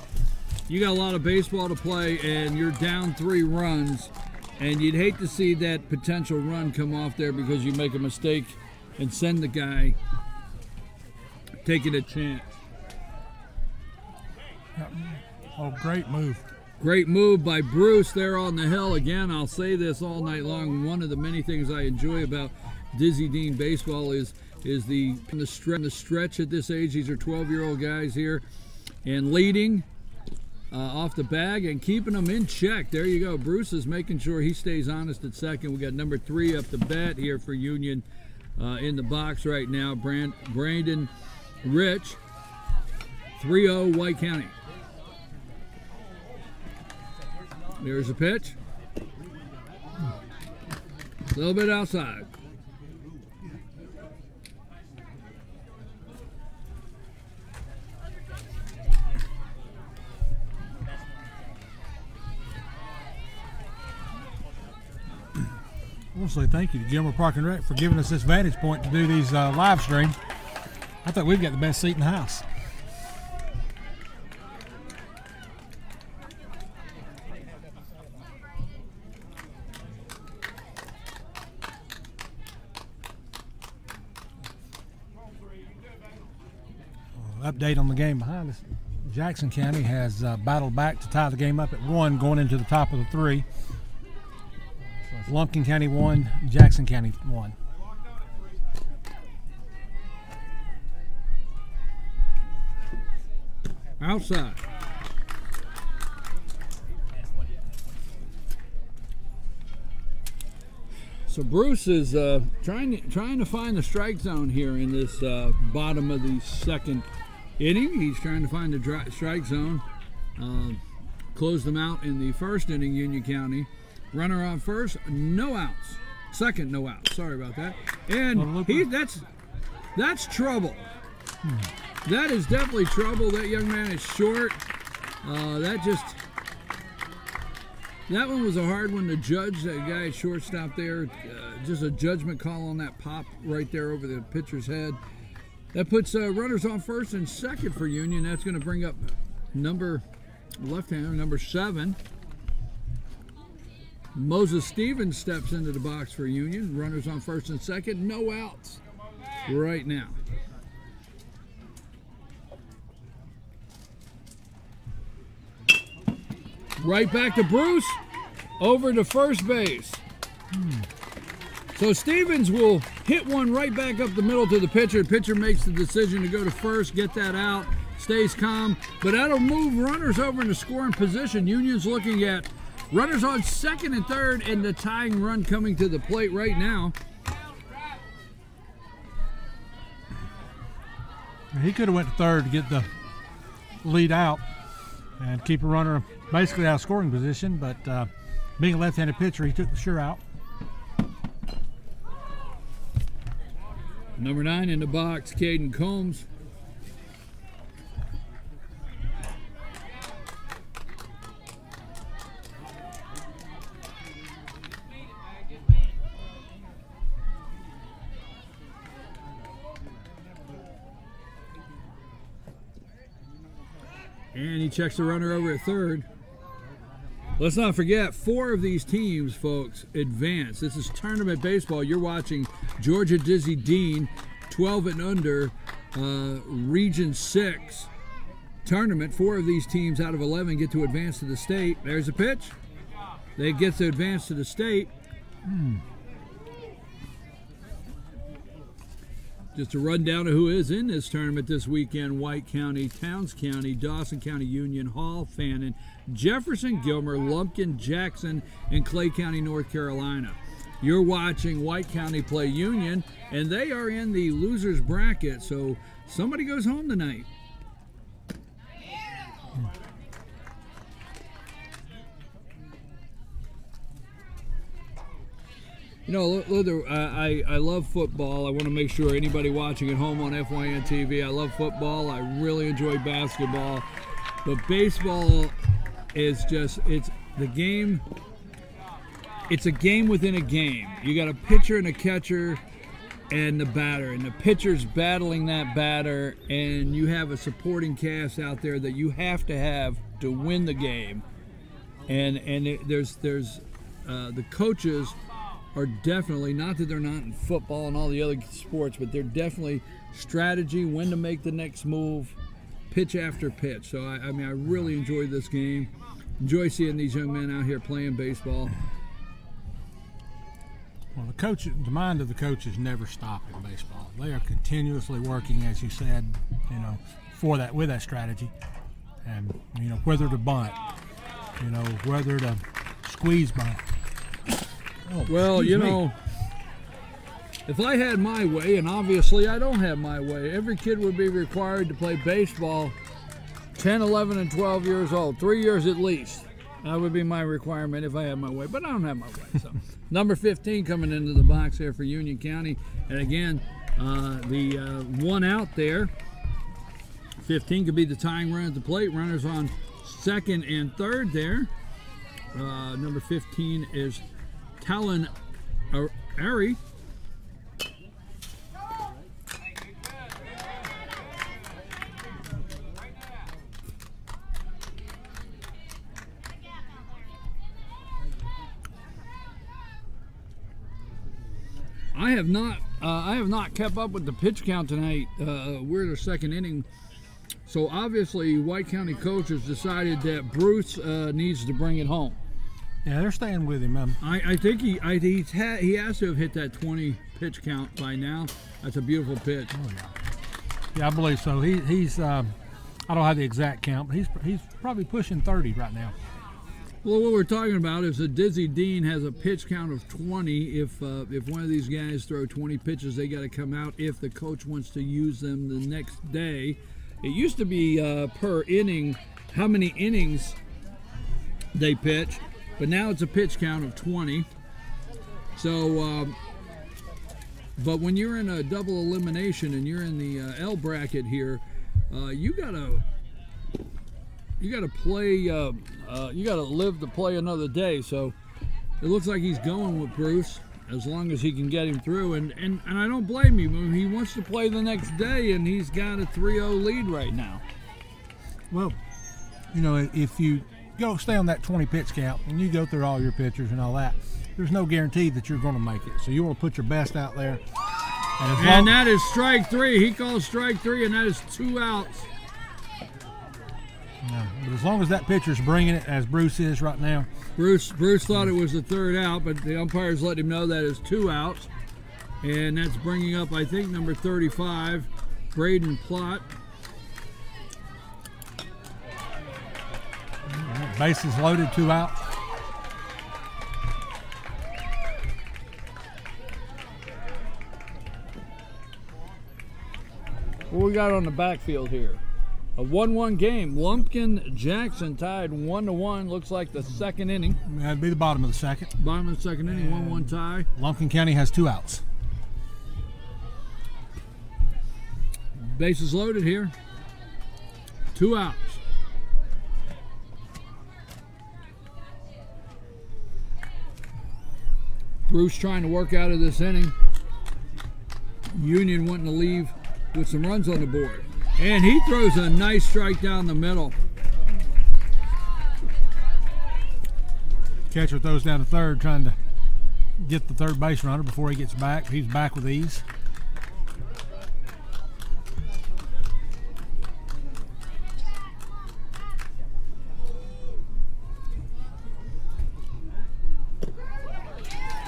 you got a lot of baseball to play, and you're down 3 runs, and you'd hate to see that potential run come off there because you make a mistake and send the guy taking a chance. Oh, great move. Great move by Bruce there on the hill. Again, I'll say this all night long. One of the many things I enjoy about Dizzy Dean baseball is the stretch at this age. These are 12-year-old guys here, and leading off the bag and keeping them in check. There you go. Bruce is making sure he stays honest at second. We got number 3 up the bat here for Union in the box right now. Brandon Rich, 3-0 White County. There's a pitch. A little bit outside. I want to say thank you to Gilmer Park and Rec for giving us this vantage point to do these live streams. I think we've got the best seat in the house. Update on the game behind us. Jackson County has battled back to tie the game up at 1 going into the top of the 3. So it's Lumpkin County 1, Jackson County 1. Outside. So Bruce is trying to find the strike zone here in this bottom of the second inning. He's trying to find the strike zone. Closed them out in the first inning, Union County. Runner on first, no outs. Second, no outs. Sorry about that. And that's trouble. That is definitely trouble. That young man is short. That one was a hard one to judge. That guy at shortstop there, just a judgment call on that pop right there over the pitcher's head. That puts runners on first and second for Union. That's going to bring up left-hander, number 7. Moses Stevens steps into the box for Union. Runners on first and second. No outs right now. Right back to Bruce. Over to first base. So Stevens will hit one right back up the middle to the pitcher. The pitcher makes the decision to go to first, get that out, stays calm. But that'll move runners over in the scoring position. Union's looking at runners on second and third, and the tying run coming to the plate right now. He could have went to third to get the lead out and keep a runner basically out of scoring position, but being a left-handed pitcher, he took the sure out. Number 9 in the box, Caden Combs. And he checks the runner over at third. Let's not forget, 4 of these teams, folks, advance. This is tournament baseball. You're watching Georgia Dizzy Dean, 12 and under, Region 6 tournament. 4 of these teams out of 11 get to advance to the state. There's a pitch. They get to advance to the state. Just a rundown of who is in this tournament this weekend: White County, Towns County, Dawson County Union, Hall, Fannin, Jefferson, Gilmer, Lumpkin, Jackson, and Clay County, North Carolina. You're watching White County play Union, and they are in the losers bracket, so somebody goes home tonight. You know, Luther, I love football. I want to make sure anybody watching at home on FYN TV, I love football. I really enjoy basketball. But baseball is just, it's the game. It's a game within a game. You got a pitcher and a catcher and the batter. And the pitcher's battling that batter. And you have a supporting cast out there that you have to win the game. And there's the coaches are definitely, not that they're not in football and all the other sports, but they're definitely strategy, when to make the next move, pitch after pitch. So I mean, I really enjoy this game. Enjoy seeing these young men out here playing baseball. Well, the mind of the coaches never stop in baseball. They are continuously working, as you said, you know, with that strategy, and you know, whether to bunt, you know, whether to squeeze bunt. Oh, well, you know, if I had my way, and obviously I don't have my way, every kid would be required to play baseball 10, 11, and 12 years old, 3 years at least. That would be my requirement if I had my way, but I don't have my way. So, number 15 coming into the box here for Union County, and again, the one out there. 15 could be the tying run at the plate. Runners on second and third there. Number 15 is Talon Ari. I have not kept up with the pitch count tonight. We're in the second inning, so obviously White County coaches decided that Bruce needs to bring it home. Yeah, they're staying with him. I think he has to have hit that 20 pitch count by now. That's a beautiful pitch. Oh, yeah. Yeah, I believe so. He's I don't have the exact count, but he's probably pushing 30 right now. Well, what we're talking about is that Dizzy Dean has a pitch count of 20. If one of these guys throw 20 pitches, they got to come out if the coach wants to use them the next day. It used to be per inning, how many innings they pitch. But now it's a pitch count of 20. So, but when you're in a double elimination and you're in the L bracket here, you gotta play. You gotta live to play another day. So it looks like he's going with Bruce as long as he can get him through. And I don't blame him. He wants to play the next day, and he's got a 3-0 lead right now. Well, you know, if you go stay on that 20 pitch count and you go through all your pitchers and all that, there's no guarantee that you're going to make it. So you want to put your best out there. And that is strike 3. He calls strike 3, and that is 2 outs. Yeah, but as long as that pitcher's bringing it, as Bruce is right now. Bruce thought it was the 3rd out, but the umpires let him know that is 2 outs. And that's bringing up, I think, number 35, Braden Plott. Bases loaded, 2 outs. What we got on the backfield here? A 1-1 game. Lumpkin Jackson tied 1-1. Looks like the 2nd inning. That'd be the bottom of the 2nd. Bottom of the 2nd inning, 1-1 tie. Lumpkin County has 2 outs. Bases loaded here. 2 outs. Bruce trying to work out of this inning. Union wanting to leave with some runs on the board. And he throws a nice strike down the middle. Catcher throws down to 3rd, trying to get the 3rd base runner before he gets back. He's back with ease.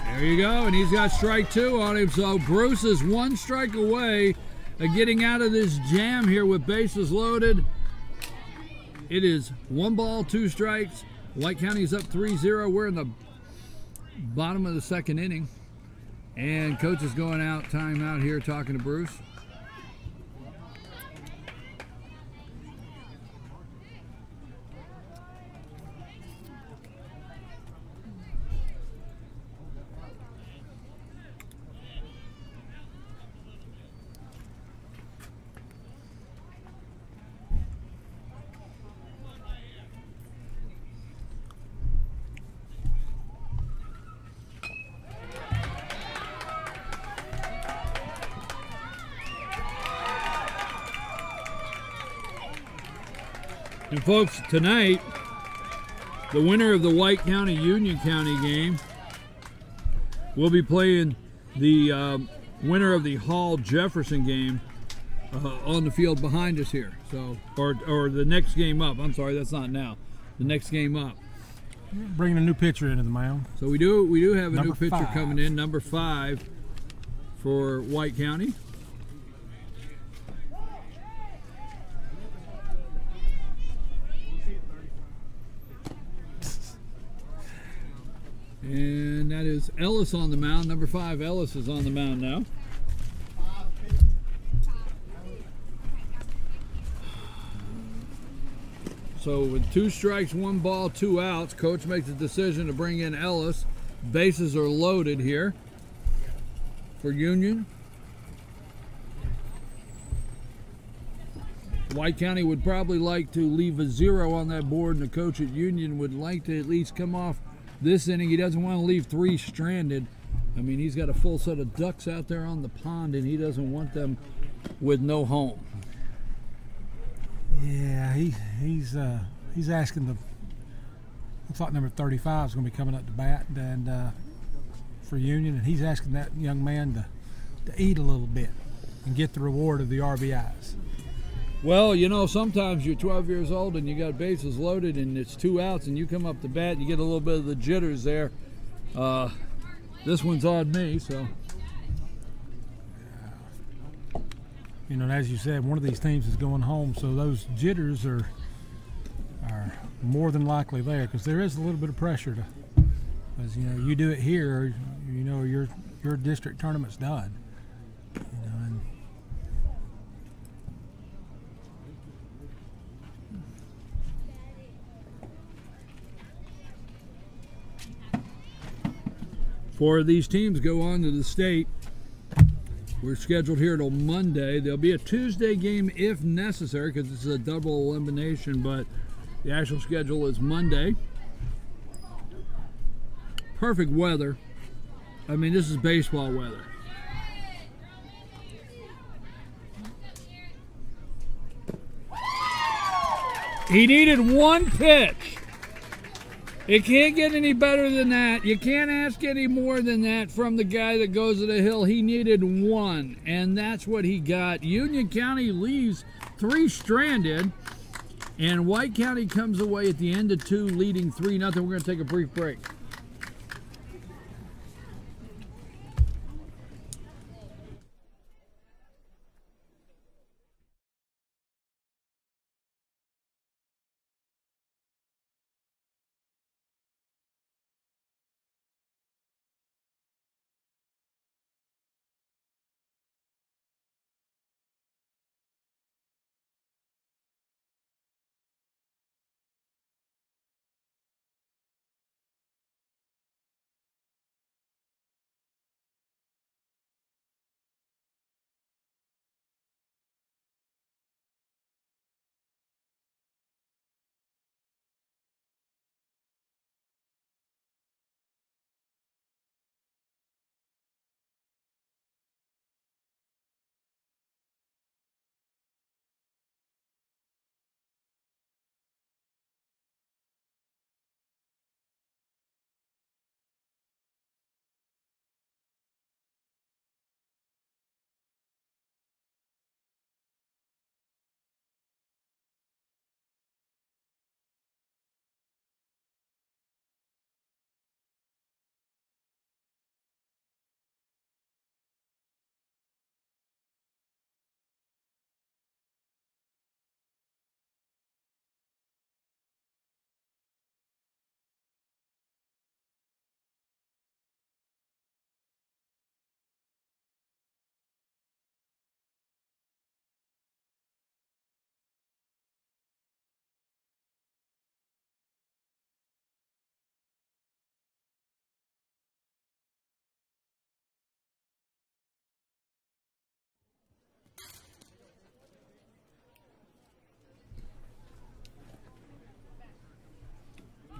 There you go, and he's got strike 2 on him. So Bruce is 1 strike away of getting out of this jam here with bases loaded. It is 1 ball, 2 strikes. White County's up 3-0. We're in the bottom of the 2nd inning. And coach is going out, timeout here, talking to Bruce. And folks, tonight, the winner of the White County Union County game will be playing the winner of the Hall Jefferson game on the field behind us here. So, or the next game up. I'm sorry, that's not now. The next game up. Bringing a new pitcher into the mound. So we do have a new pitcher 5. coming in, number 5 for White County. And that is Ellis on the mound. Number 5, Ellis is on the mound now. So with 2 strikes, 1 ball, 2 outs, coach makes a decision to bring in Ellis. Bases are loaded here for Union. White County would probably like to leave a 0 on that board, and the coach at Union would like to at least come off this inning. He doesn't want to leave 3 stranded. I mean, he's got a full set of ducks out there on the pond, and he doesn't want them with no home. Yeah, he's asking the. Looks like number 35 is going to be coming up to bat, and for Union, and he's asking that young man to eat a little bit and get the reward of the RBIs. Well, you know, sometimes you're 12 years old and you got bases loaded and it's 2 outs and you come up to bat and you get a little bit of the jitters there. This one's on me, so. You know, as you said, one of these teams is going home, so those jitters are more than likely there, because there is a little bit of pressure to, because you know, you do it here, you know, your district tournament's done. You know, and Four of these teams go on to the state. We're scheduled here till Monday. There'll be a Tuesday game if necessary, because it's a double elimination, but the actual schedule is Monday. Perfect weather. I mean, this is baseball weather. He needed 1 pitch. It can't get any better than that. You can't ask any more than that from the guy that goes to the hill. He needed 1, and that's what he got. Union County leaves 3 stranded, and White County comes away at the end of 2, leading 3-0. We're going to take a brief break.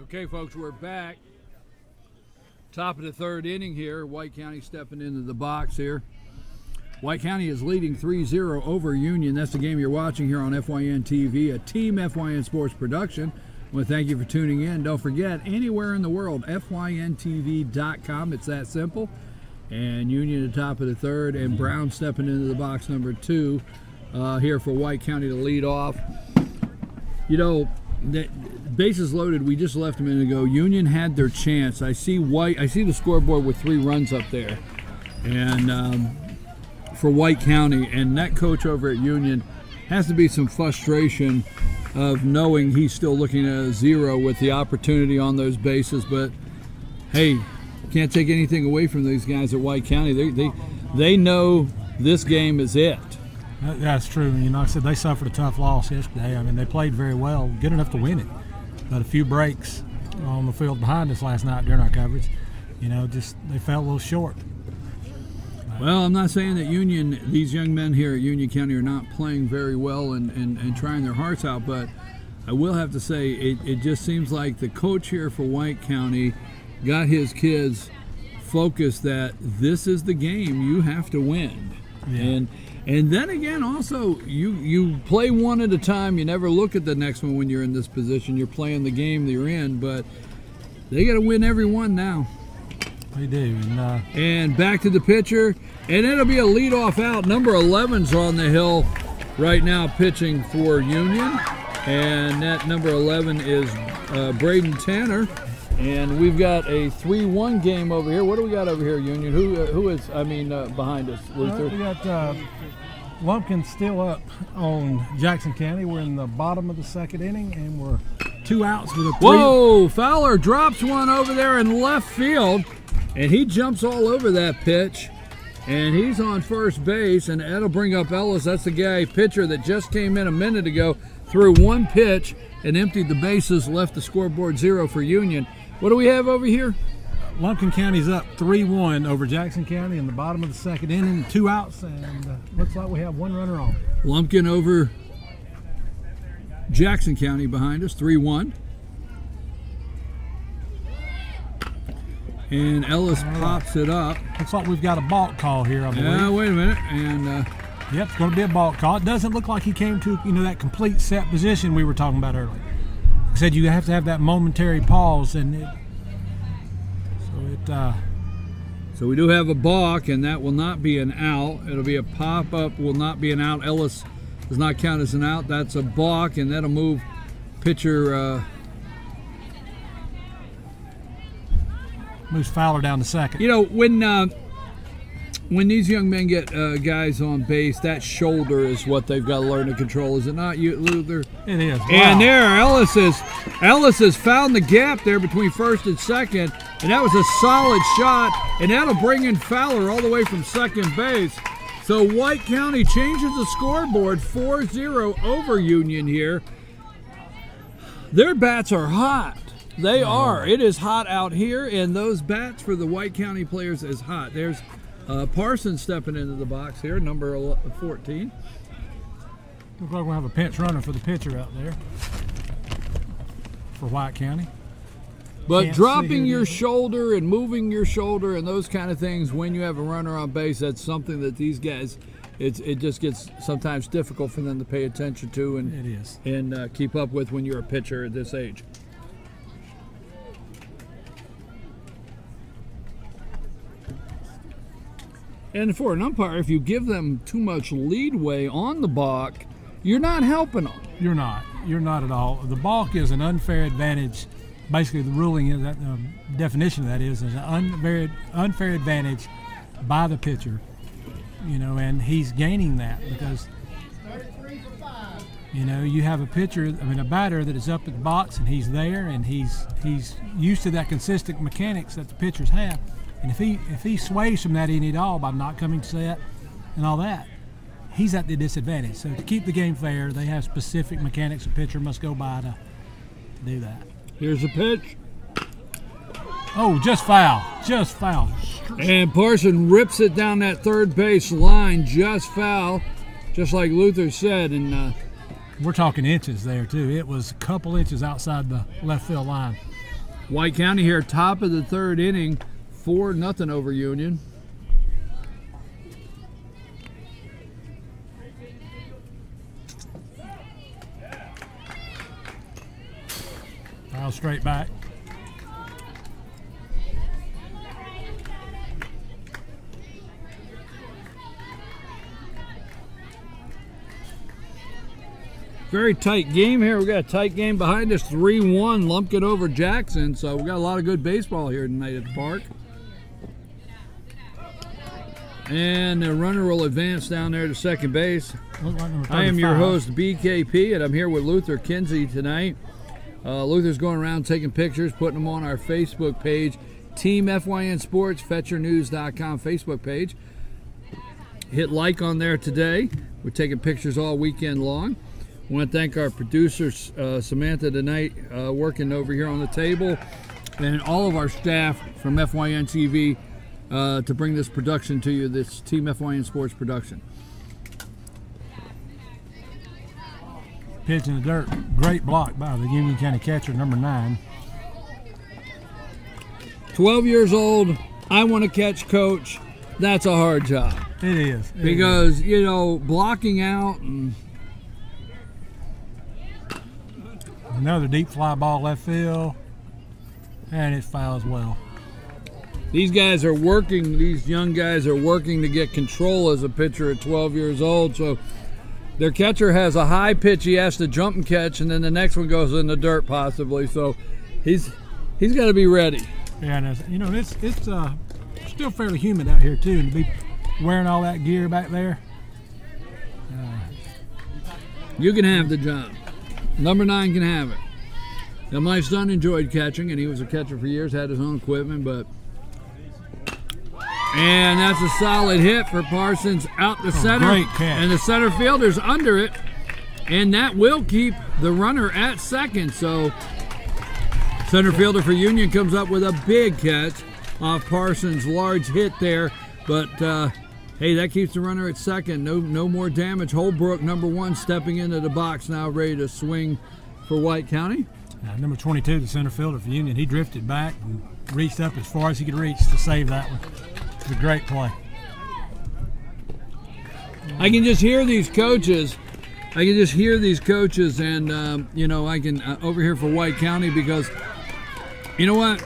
Okay, folks, we're back. Top of the 3rd inning here. White County stepping into the box here. White County is leading 3-0 over Union. That's the game you're watching here on FYN TV, a Team FYN Sports production. I want to thank you for tuning in. Don't forget, anywhere in the world, FYNTV.com. It's that simple. And Union at the top of the 3rd, and Brown stepping into the box number 2 here for White County to lead off. You know, bases loaded, we just left a minute ago. Union had their chance. I see the scoreboard with 3 runs up there, and for White County, and that coach over at Union has to be some frustration of knowing he's still looking at a 0 with the opportunity on those bases. But hey, can't take anything away from these guys at White County. They know this game is it. That's true. You know, like I said, they suffered a tough loss yesterday. I mean, they played very well, good enough to win it. But a few breaks on the field behind us last night during our coverage, you know, just they fell a little short. Well, I'm not saying that these young men here at Union County are not playing very well and trying their hearts out, but I will have to say it just seems like the coach here for White County got his kids focused that this is the game you have to win. Yeah. And then again, also, you play one at a time. You never look at the next one when you're in this position. You're playing the game that you're in, but they got to win every one now. They do. And back to the pitcher, and it'll be a leadoff out. Number 11's on the hill right now pitching for Union, and that number 11 is Braden Tanner. And we've got a 3-1 game over here. What do we got over here, Union? Who is behind us? We got Lumpkin still up on Jackson County. We're in the bottom of the 2nd inning, and we're 2 outs with a 3. Whoa! Fowler drops one over there in left field, and he jumps all over that pitch. And he's on first base, and that'll bring up Ellis. That's the pitcher that just came in a minute ago, threw 1 pitch and emptied the bases, left the scoreboard 0 for Union. What do we have over here? Lumpkin County's up 3-1 over Jackson County in the bottom of the 2nd inning, 2 outs, and looks like we have 1 runner on. Lumpkin over Jackson County behind us, 3-1. And Ellis pops it up. Looks like we've got a balk call here, I believe. Yeah, wait a minute. And yep, it's going to be a balk call. It doesn't look like he came to that complete set position we were talking about earlier. said, you have to have that momentary pause, and So we do have a balk, and that will not be an out. It'll be a pop-up, will not be an out. Ellis does not count as an out. That's a balk, and that'll move pitcher moves Fowler down to second. You know, when these young men get guys on base, that shoulder is what they've got to learn to control, is it not, you, Luther? It is. Wow. And there, Ellis has found the gap there between first and second, and that was a solid shot, and that'll bring in Fowler all the way from second base. So White County changes the scoreboard 4-0 over Union here. Their bats are hot. They are. It is hot out here, and those bats for the White County players is hot. There's Parsons stepping into the box here, number 14. Looks like we'll have a pinch runner for the pitcher out there for White County. But Can't dropping your shoulder and moving your shoulder and those kind of things when you have a runner on base, that's something that these guys, it just gets sometimes difficult for them to pay attention to and, It is. and keep up with when you're a pitcher at this age. And for an umpire, if you give them too much leadway on the balk, you're not helping them. You're not. You're not at all. The balk is an unfair advantage. Basically, the ruling is that definition of that is an unfair advantage by the pitcher. You know, and he's gaining that because, you know, you have a pitcher, a batter that is up at the box and he's there and he's used to that consistent mechanics that the pitchers have. And if he sways from that any at all by not coming to set and all that, he's at the disadvantage. So to keep the game fair, they have specific mechanics a pitcher must go by to do that. Here's a pitch. Oh, just foul. Just foul. And Parson rips it down that third base line, just foul, just like Luther said. And we're talking inches there, too. It was a couple inches outside the left field line. White County here, top of the third inning, 4-0 over Union. Foul straight back. Very tight game here. We got a tight game behind us, 3-1 Lumpkin over Jackson. So we got a lot of good baseball here tonight at the park. And the runner will advance down there to second base. I am your host, BKP, and I'm here with Luther Kinsey tonight. Luther's going around taking pictures, putting them on our Facebook page, Team FYN Sports, FetcherNews.com Facebook page. Hit like on there today. We're taking pictures all weekend long. I want to thank our producers, Samantha tonight, working over here on the table, and all of our staff from FYN TV to bring this production to you, this Team FYN Sports production. Pitch in the dirt. Great block by the Union County catcher, number 9. 12 years old, I want to catch coach. That's a hard job. It is. Because, you know, blocking out and another deep fly ball left field, and it's foul as well. these guys are working, these young guys are working to get control as a pitcher at 12 years old. So their catcher has a high pitch he has to jump and catch, and then the next one goes in the dirt possibly. So he's got to be ready. Yeah, and you know, it's still fairly humid out here too, and to be wearing all that gear back there. You can have the job. Number 9 can have it. Now, my son enjoyed catching, and he was a catcher for years, had his own equipment, and that's a solid hit for Parsons out the center. Great catch. And the center fielder's under it, and that will keep the runner at second. So center fielder for Union comes up with a big catch off Parsons' large hit there, but hey, that keeps the runner at second. No more damage. Holbrook, number 1, stepping into the box now, ready to swing for White County. Number 22, the center fielder for Union, he drifted back and reached up as far as he could reach to save that one. It's a great play. I can just hear these coaches I can just hear these coaches, and you know, I can over here for White County, because you know what?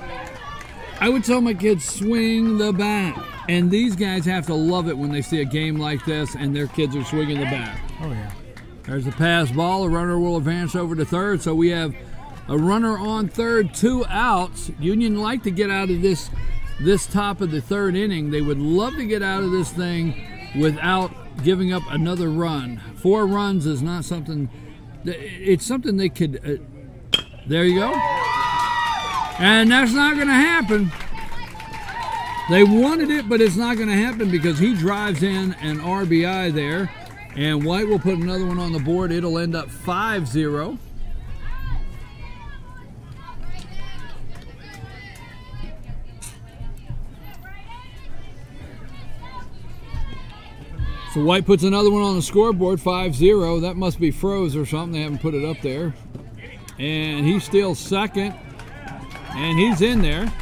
I would tell my kids, swing the bat, and these guys have to love it when they see a game like this and their kids are swinging the bat. Oh yeah. There's the pass ball. A runner will advance over to third, so we have a runner on third, 2 outs. Union like to get out of this top of the third inning. They would love to get out of this thing without giving up another run. 4 runs is not something, it's something they could, there you go. And that's not going to happen. They wanted it, but it's not going to happen because he drives in an RBI there. And White will put another one on the board. It'll end up 5-0. So White puts another one on the scoreboard, 5-0. That must be froze or something. They haven't put it up there. And he steals second. And he's in there.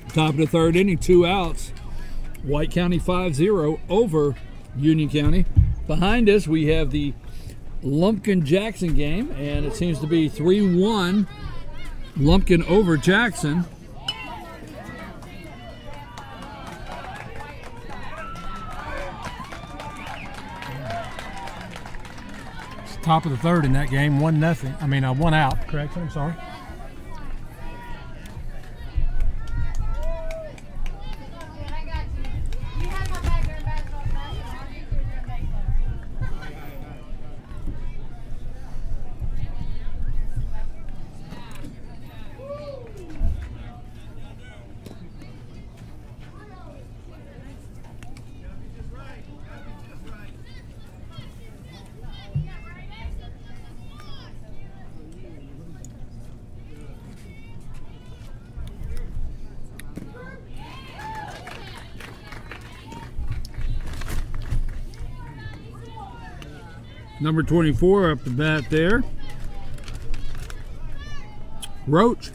Top of the third inning, 2 outs. White County 5-0 over Union County. Behind us, we have the Lumpkin-Jackson game, and it seems to be 3-1 Lumpkin over Jackson. Top of the third in that game, 1-0. I mean, 1 out. Correction. I'm sorry. Number 24 up the bat there. Roach.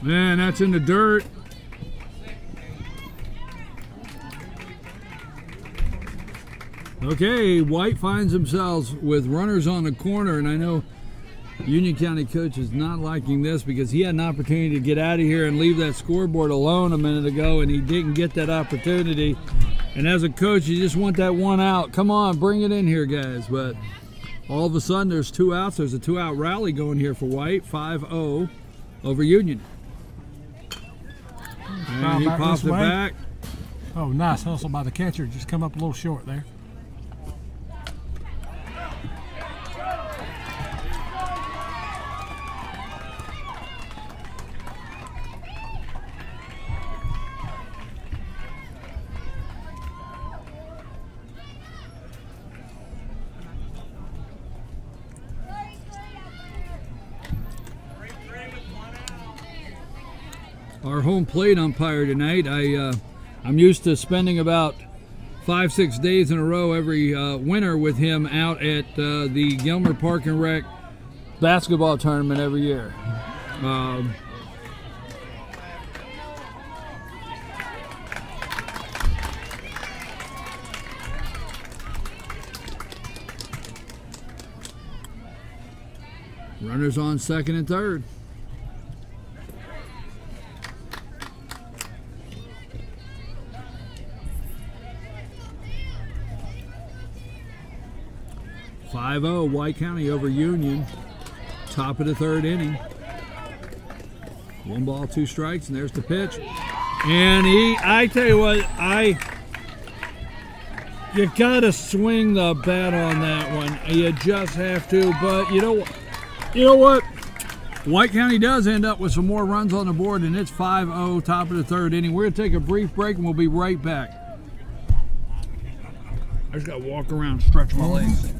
Man, that's in the dirt. Okay, White finds themselves with runners on the corner, and I know Union County coach is not liking this because he had an opportunity to get out of here and leave that scoreboard alone a minute ago, and he didn't get that opportunity. And as a coach, you just want that 1 out. Come on, bring it in here, guys. But all of a sudden, there's 2 outs. There's a 2-out rally going here for White, 5-0 over Union. And he pops it back. Oh, nice hustle by the catcher. Just come up a little short there. Our home plate umpire tonight, I'm used to spending about 5-6 days in a row every winter with him out at the Gilmer Park and Rec basketball tournament every year. Runners on second and third. White County over Union. Top of the third inning. 1 ball, 2 strikes, and there's the pitch. And I tell you what, you gotta swing the bat on that one. You just have to. But you know what? White County does end up with some more runs on the board, and it's 5-0, top of the third inning. We're gonna take a brief break, and we'll be right back. I just gotta walk around, stretch my legs.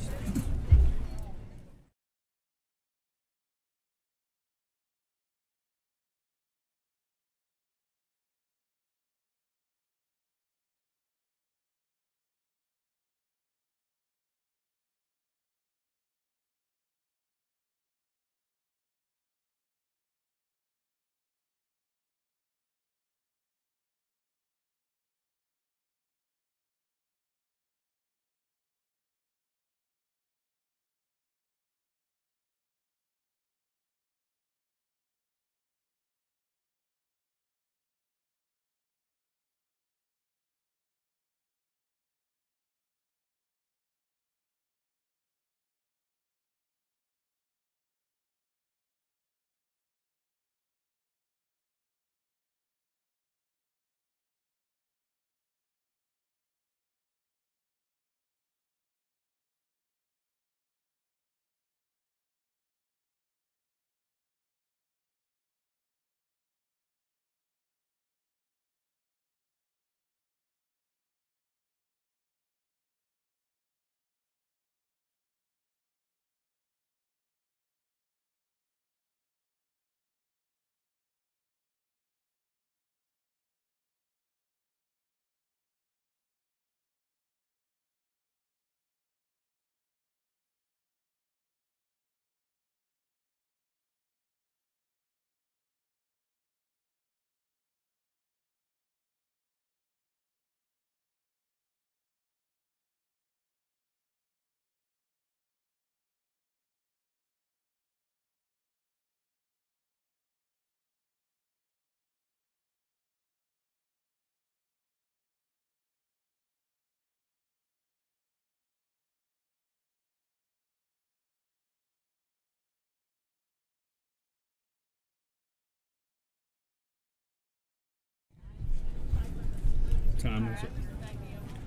time is it?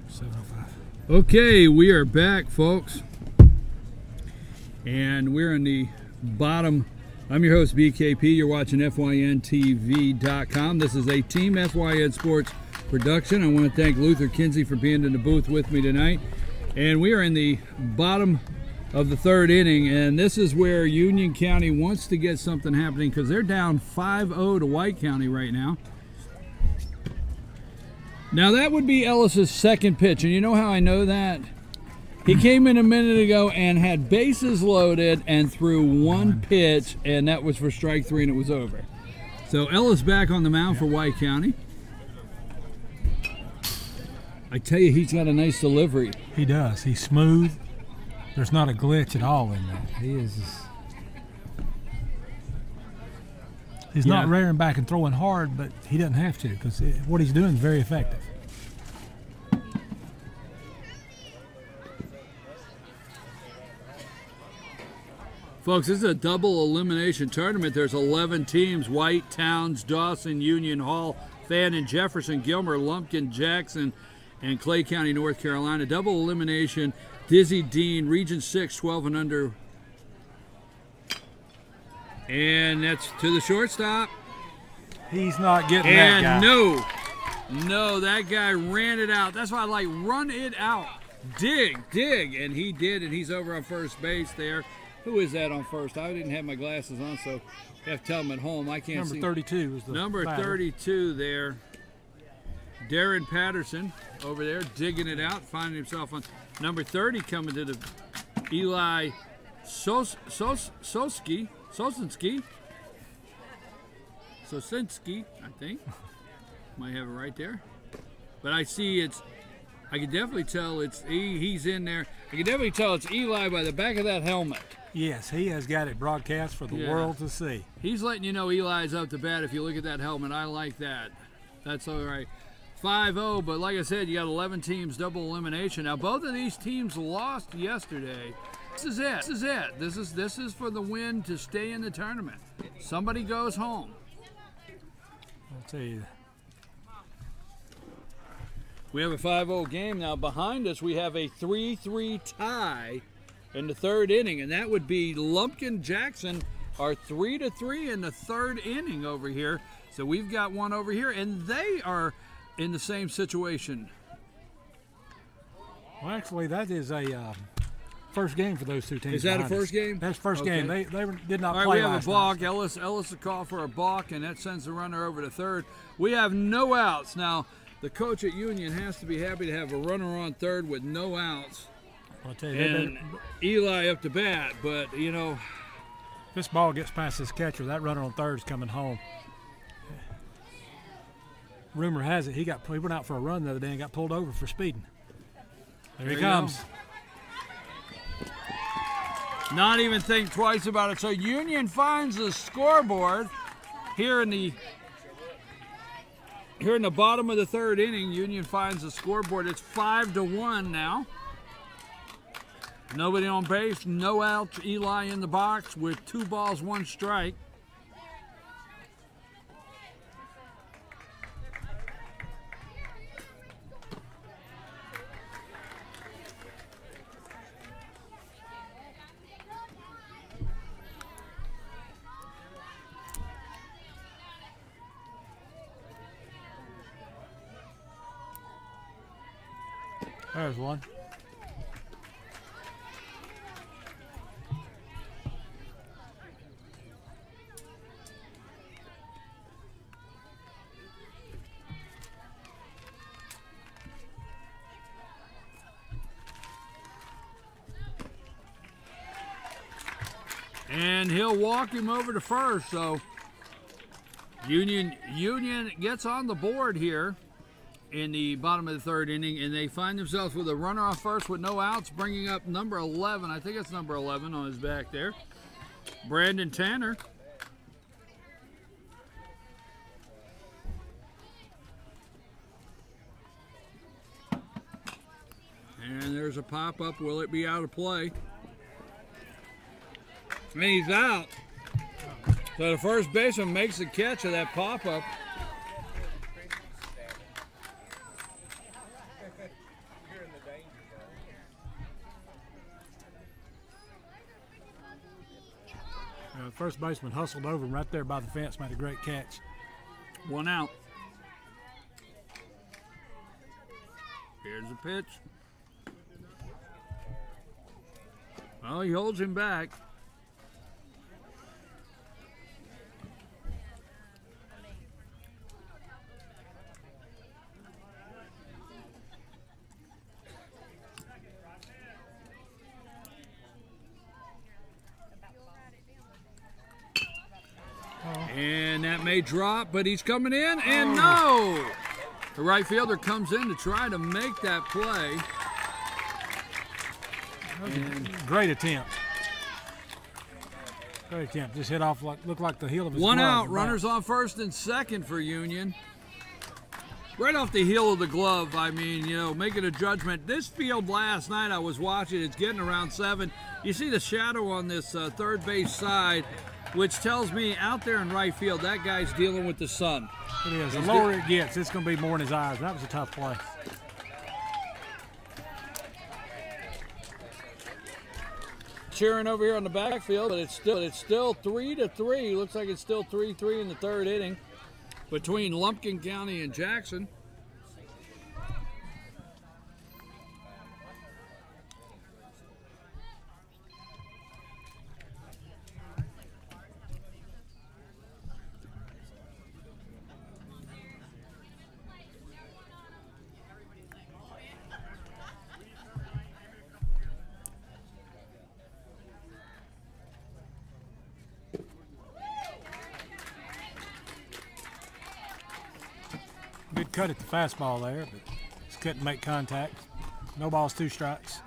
7:05. Okay, we are back, folks. And we're in the bottom. I'm your host, BKP. You're watching FYNTV.com. This is a Team FYN Sports production. I want to thank Luther Kinsey for being in the booth with me tonight. And we are in the bottom of the third inning, and this is where Union County wants to get something happening because they're down 5-0 to White County right now. Now that would be Ellis's second pitch, and you know how I know that? He came in a minute ago and had bases loaded and threw one pitch, and that was for strike 3, and it was over. So Ellis back on the mound for White County. I tell you, he's got a nice delivery. He does. He's smooth. There's not a glitch at all in that. He's not rearing back and throwing hard, but he doesn't have to because what he's doing is very effective. Folks, this is a double elimination tournament. There's 11 teams: White, Towns, Dawson, Union, Hall, Fannin, Jefferson, Gilmer, Lumpkin, Jackson, and Clay County, North Carolina. Double elimination. Dizzy Dean, Region 6, 12 and under. And that's to the shortstop. He's not getting and that guy. No, that guy ran it out. That's why I like run it out. Dig, and he did, and he's over on first base there. Who is that on first? I didn't have my glasses on, so I have to tell them at home. I can't see. Number 32 is the number batter. 32 there. Darren Patterson over there digging it out, finding himself on number 30 coming to the Eli Sosinski, I think. Might have it right there. But I see I can definitely tell he's in there. I can definitely tell it's Eli by the back of that helmet. Yes, he has got it broadcast for the world to see. He's letting you know Eli's up to bat if you look at that helmet. I like that. That's all right. 5-0, but like I said, you got 11 teams, double elimination. Now, both of these teams lost yesterday. This is it. This is for the win to stay in the tournament. Somebody goes home. I'll tell you. We have a 5-0 game. Now, behind us, we have a 3-3 tie in the third inning, and that would be Lumpkin Jackson are 3-3 in the third inning over here. So we've got one over here, and they are in the same situation. Well, actually, that is a first game for those two teams. Is that a first game? That's first game. They did not play. All right, we have a balk. Night. Ellis a call for a balk, and that sends the runner over to third. We have no outs. Now, the coach at Union has to be happy to have a runner on third with no outs. I'll tell you, and Eli up to bat, but, you know. This ball gets past this catcher. That runner on third is coming home. Rumor has it he went out for a run the other day and got pulled over for speeding. There he comes. Not even think twice about it. So Union finds the scoreboard here in the bottom of the third inning. Union finds the scoreboard. It's 5-1 now. Nobody on base, no outs. Eli in the box with 2 balls, 1 strike. There's one. And he'll walk him over to first. So Union gets on the board here in the bottom of the third inning, and they find themselves with a runner on first with no outs, bringing up number 11. I think it's number 11 on his back there, Brandon Tanner. And there's a pop-up. Will it be out of play? And he's out. So the first baseman makes the catch of that pop-up. First baseman hustled over him right there by the fence, made a great catch. 1 out. Here's the pitch. Well, he holds him back. And that may drop, but he's coming in, and no! The right fielder comes in to try to make that play. Great attempt. Great attempt. Just hit off, looked like the heel of his glove. 1 out. Runners on first and second for Union. Right off the heel of the glove, I mean, you know, making a judgment. This field last night I was watching, it's getting around 7. You see the shadow on this third base side, which tells me out there in right field, that guy's dealing with the sun. It is. The lower it gets, it's going to be more in his eyes. That was a tough play. Cheering over here on the backfield, but it's still 3-3. Looks like it's still 3-3 in the third inning between Lumpkin County and Jackson. Good cut at the fastball there, but just couldn't make contact. No balls, 2 strikes.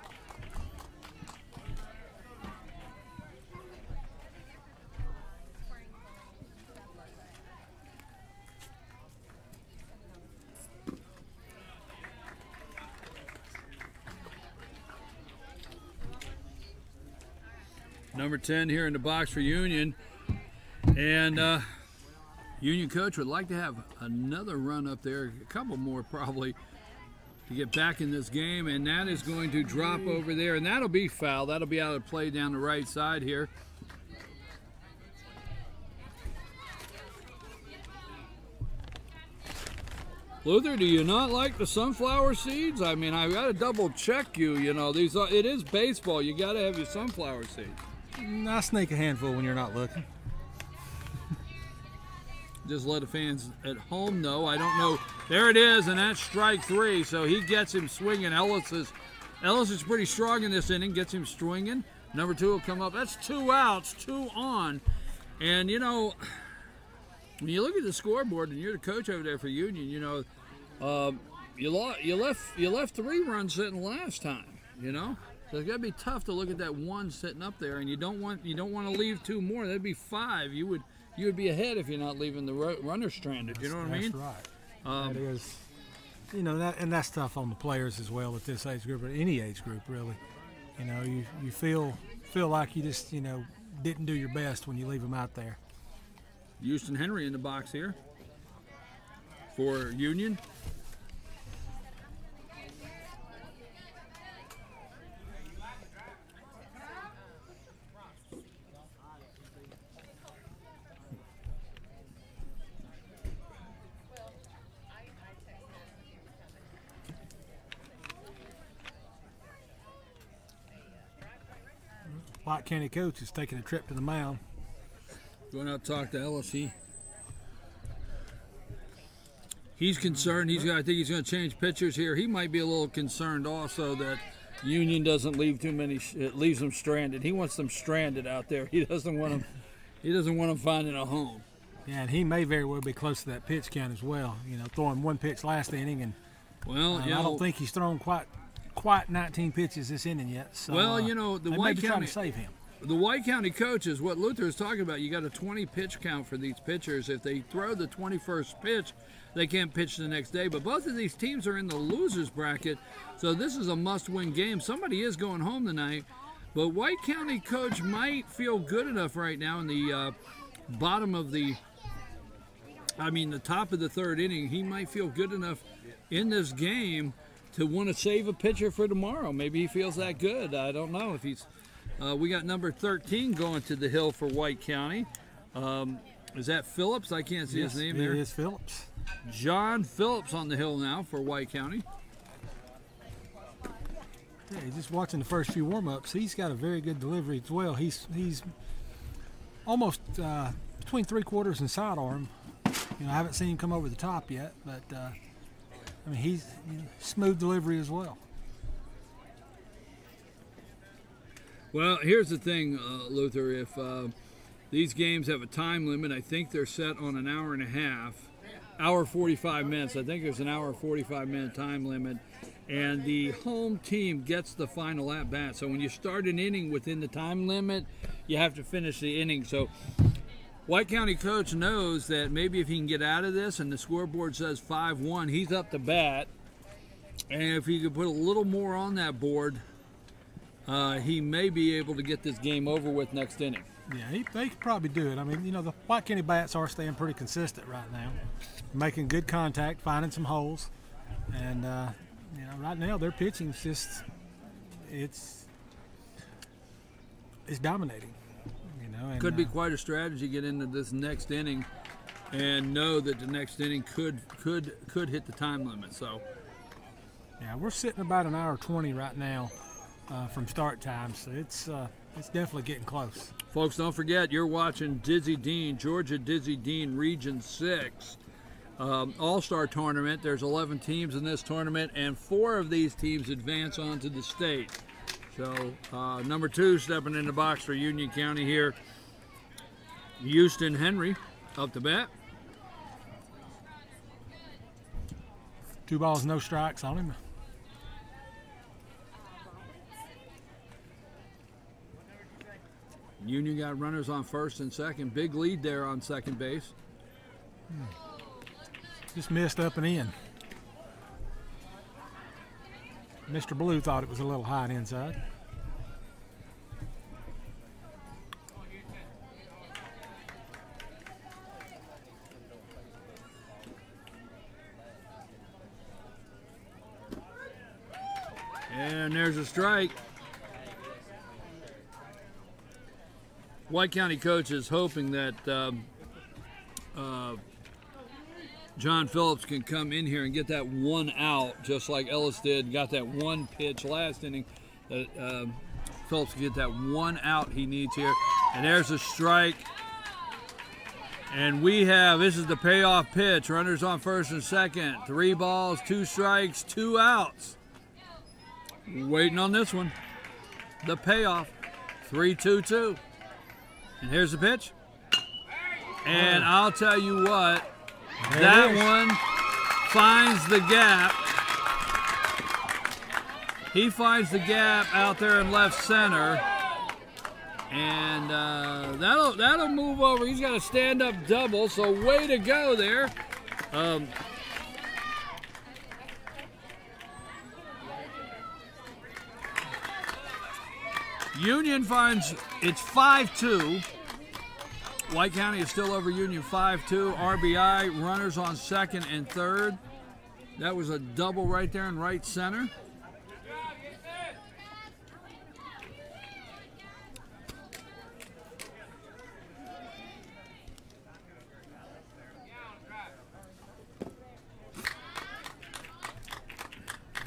Number 10 here in the box for Union. And Union coach would like to have another run up there, a couple more probably, to get back in this game, and that is going to drop over there, and that'll be foul. That'll be out of play down the right side here. Luther, do you not like the sunflower seeds? I mean, I got to double check you. You know, these are, it is baseball. You got to have your sunflower seeds. I sneak a handful when you're not looking. Just let the fans at home know. I don't know. There it is, and that's strike 3. So he gets him swinging. Ellis is pretty strong in this inning. Gets him swinging. Number 2 will come up. That's 2 outs, 2 on. And you know, when you look at the scoreboard, and you're the coach over there for Union, you know, you left 3 runs sitting last time. You know, so it's got to be tough to look at that 1 sitting up there, and you don't want to leave 2 more. That'd be 5. You would be ahead if you're not leaving the runner stranded. You know what I mean? That's right. That is, you know, and that's tough on the players as well at this age group, or any age group really. You know, you feel like you just, you know, didn't do your best when you leave them out there. Houston Henry in the box here for Union. White County coach is taking a trip to the mound. Going out to talk to Ellis. He's concerned. I think he's going to change pitchers here. He might be a little concerned also that Union doesn't leave too many. It leaves them stranded. He wants them stranded out there. He doesn't want them. He doesn't want them finding a home. Yeah, and he may very well be close to that pitch count as well. You know, throwing 1 pitch last inning, and well, I don't think he's thrown quite 19 pitches this inning yet. So, well, you know, the White County, trying to save him. The White County coaches, what Luther is talking about, you got a 20 pitch count for these pitchers. If they throw the 21st pitch, they can't pitch the next day. But both of these teams are in the losers bracket, so this is a must-win game. Somebody is going home tonight, but White County coach might feel good enough right now in the the top of the third inning. He might feel good enough in this game to want to save a pitcher for tomorrow. Maybe he feels that good. I don't know if he's. We got number 13 going to the hill for White County. Is that Phillips? I can't see his name there. It is Phillips. John Phillips on the hill now for White County. Yeah, just watching the first few warm-ups, he's got a very good delivery as well. He's almost between 3/4 and sidearm. I haven't seen him come over the top yet, but I mean, he's smooth delivery as well. Well, here's the thing, Luther. If these games have a time limit, I think they're set on an hour and a half, hour 45 minutes. I think there's an hour 45-minute time limit, and the home team gets the final at bat. So when you start an inning within the time limit, you have to finish the inning. So White County coach knows that maybe if he can get out of this and the scoreboard says 5-1, he's up to bat. And if he could put a little more on that board, he may be able to get this game over with next inning. Yeah, they could probably do it. I mean, the White County bats are staying pretty consistent right now, making good contact, finding some holes. And, right now their pitching's just, it's dominating. And, could be quite a strategy get into this next inning and know that the next inning could hit the time limit. So yeah, we're sitting about an hour 20 right now from start time, so it's definitely getting close. Folks, don't forget you're watching Dizzy Dean, Georgia Dizzy Dean Region 6 All-Star Tournament. There's 11 teams in this tournament, and 4 of these teams advance on to the state. So number 2 stepping in the box for Union County here, Houston Henry up to bat. 2 balls, no strikes on him. Union got runners on first and second. Big lead there on second base. Just missed up and in. Mr. Blue thought it was a little high inside. And there's a strike. White County coach is hoping that John Phillips can come in here and get that one out, just like Ellis did. Got that one pitch last inning. That Phillips can get that one out he needs here. And there's a strike. And this is the payoff pitch. Runners on first and second. 3 balls, 2 strikes, 2 outs. Waiting on this one. The payoff. 3-2-2. And here's the pitch. And I'll tell you what, that one finds the gap. He finds the gap out there in left center. And that'll move over. He's got a stand-up double, so way to go there. Union finds it's 5-2. White County is still over Union 5-2. RBI, runners on second and third. That was a double right there in right center.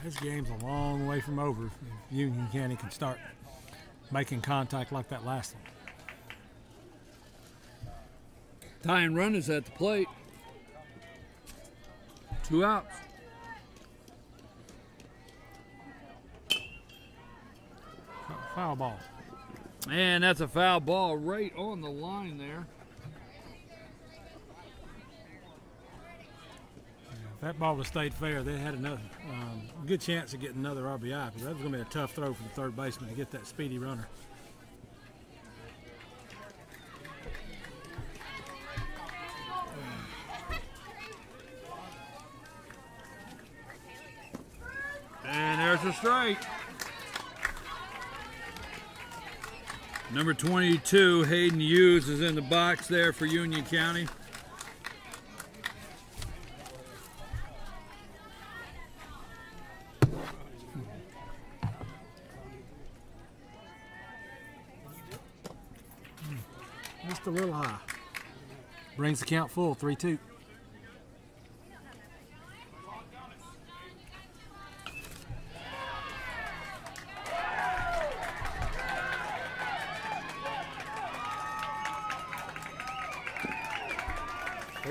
This game's a long way from over if Union County can start making contact like that last one. Tying runners at the plate. 2 outs. Foul ball. And that's a foul ball right on the line there. If that ball was stayed fair, they had another good chance of getting another RBI, because that was going to be a tough throw for the third baseman to get that speedy runner. And there's a strike. Number 22, Hayden Hughes, is in the box there for Union County. just a little high. Brings the count full, 3-2.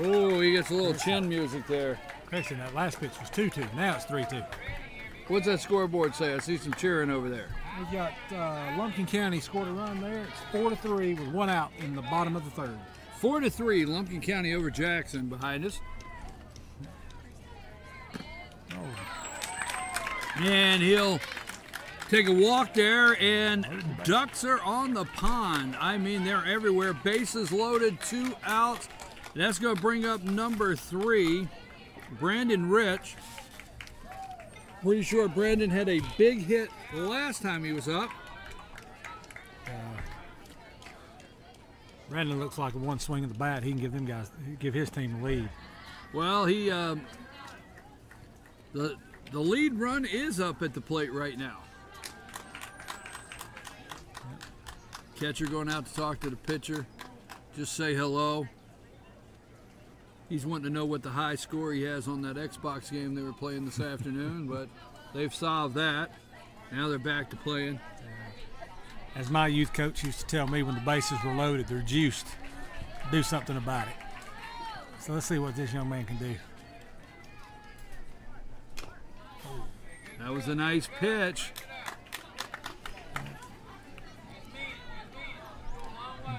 Oh, he gets a little chin music there. Actually, that last pitch was 2-2. Now it's 3-2. What's that scoreboard say? I see some cheering over there. We got Lumpkin County scored a run there. It's 4-3 with 1 out in the bottom of the third. 4-3, Lumpkin County over Jackson behind us. And he'll take a walk there, and ducks are on the pond. I mean, they're everywhere. Bases loaded, 2 outs. That's going to bring up number 3, Brandon Rich. Pretty sure Brandon had a big hit the last time he was up. Brandon looks like a one swing of the bat. He can give his team the lead. Well, he the lead run is up at the plate right now. Catcher going out to talk to the pitcher, just say hello. He's wanting to know what the high score he has on that Xbox game they were playing this afternoon, but they've solved that. Now they're back to playing. As my youth coach used to tell me, when the bases were loaded, they're juiced. Do something about it. So let's see what this young man can do. That was a nice pitch.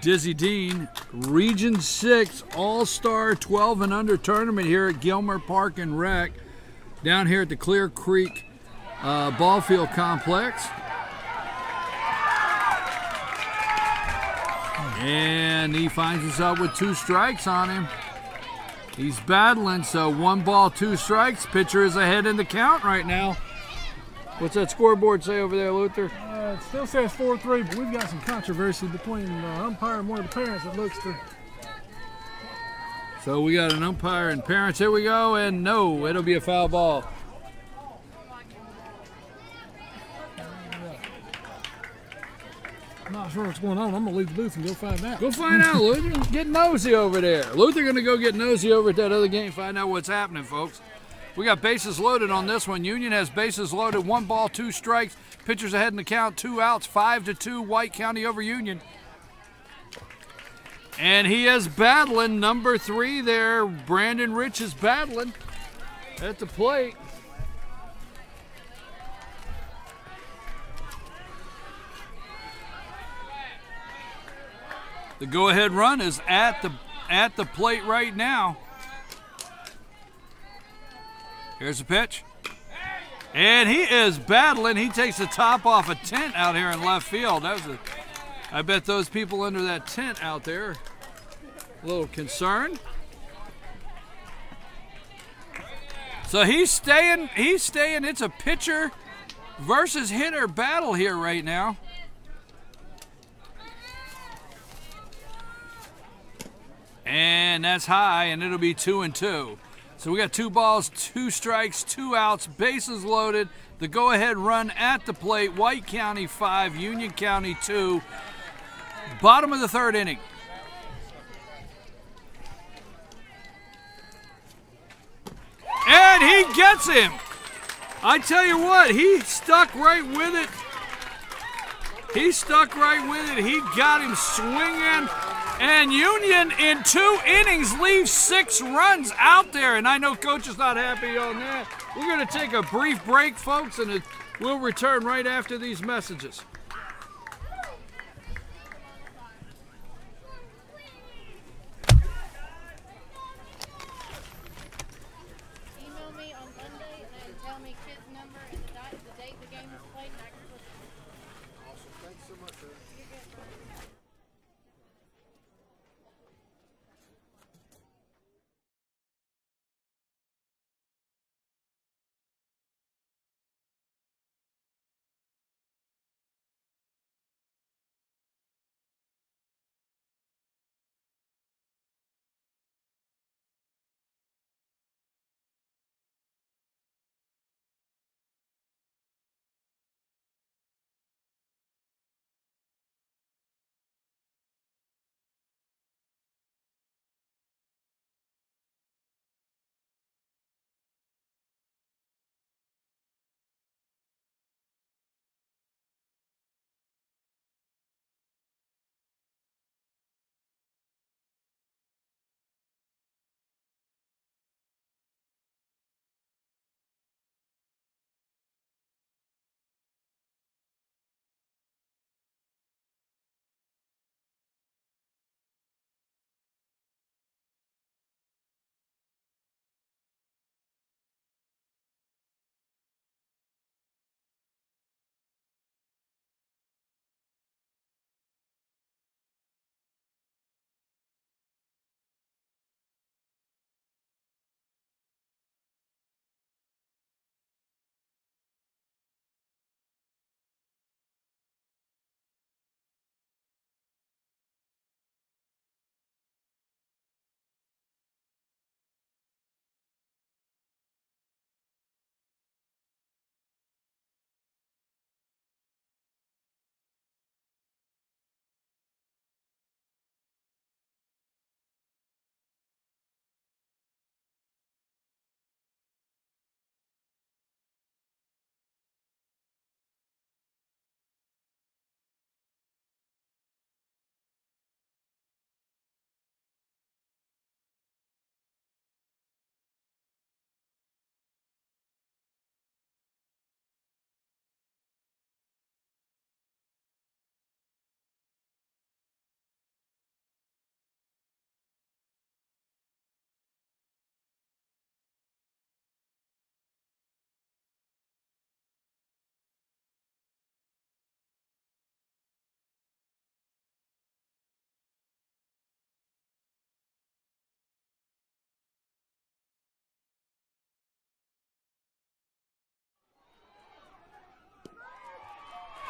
Dizzy Dean, Region 6 All-Star 12 and under tournament here at Gilmer Park and Rec, down here at the Clear Creek Ball Field Complex. And he finds himself with 2 strikes on him. He's battling, so 1 ball, 2 strikes. Pitcher is ahead in the count right now. What's that scoreboard say over there, Luther? It still says 4-3, but we've got some controversy between the umpire and one of the parents that looks to. So we got an umpire and parents. Here we go, and no, it'll be a foul ball. I'm not sure what's going on. I'm going to leave the booth and go find out. Go find out, Luther. Get nosy over there. Luther going to go get nosy over at that other game, find out what's happening, folks. We got bases loaded on this one. Union has bases loaded, 1 ball, 2 strikes. Pitchers ahead in the count, 2 outs, 5-2, White County over Union. And he is battling number 3 there. Brandon Rich is battling at the plate. The go-ahead run is at the plate right now. Here's the pitch. And he is battling. He takes the top off a tent out here in left field. I bet those people under that tent out there a little concerned. So he's staying. It's a pitcher versus hitter battle here right now. And that's high, and it'll be 2-2. So we got 2 balls, 2 strikes, 2 outs, bases loaded. The go-ahead run at the plate. White County 5, Union County 2. Bottom of the 3rd inning. And he gets him. I tell you what, he stuck right with it. He stuck right with it. He got him swinging. And Union in 2 innings leaves 6 runs out there. And I know Coach is not happy on that. We're going to take a brief break, folks, and we'll return right after these messages.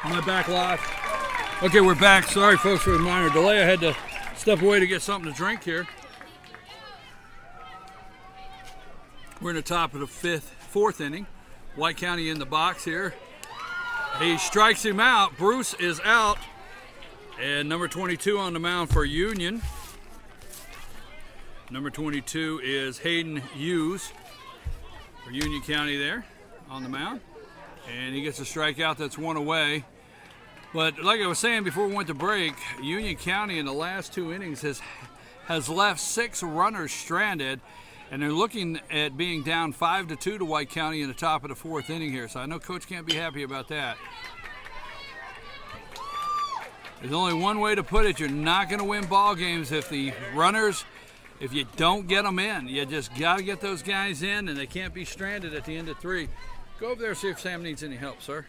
Am I back live? Okay, we're back. Sorry, folks, for a minor delay. I had to step away to get something to drink here. We're in the top of the fourth inning. White County in the box here. He strikes him out. Bruce is out. And number 22 on the mound for Union. Number 22 is Hayden Hughes for Union County there on the mound. And he gets a strikeout. That's one away. But like I was saying before we went to break, Union County in the last 2 innings has left 6 runners stranded. And they're looking at being down 5-2 to White County in the top of the 4th inning here. So I know Coach can't be happy about that. There's only one way to put it. You're not going to win ball games if the runners, if you don't get them in. You just got to get those guys in, and they can't be stranded at the end of 3. Go over there and see if Sam needs any help, sir.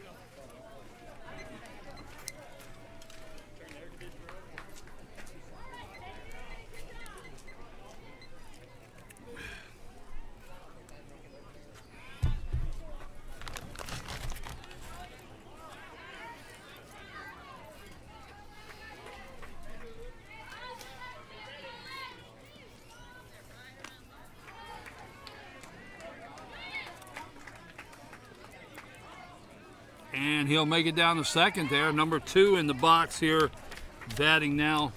And he'll make it down to second there. Number 2 in the box here, batting now.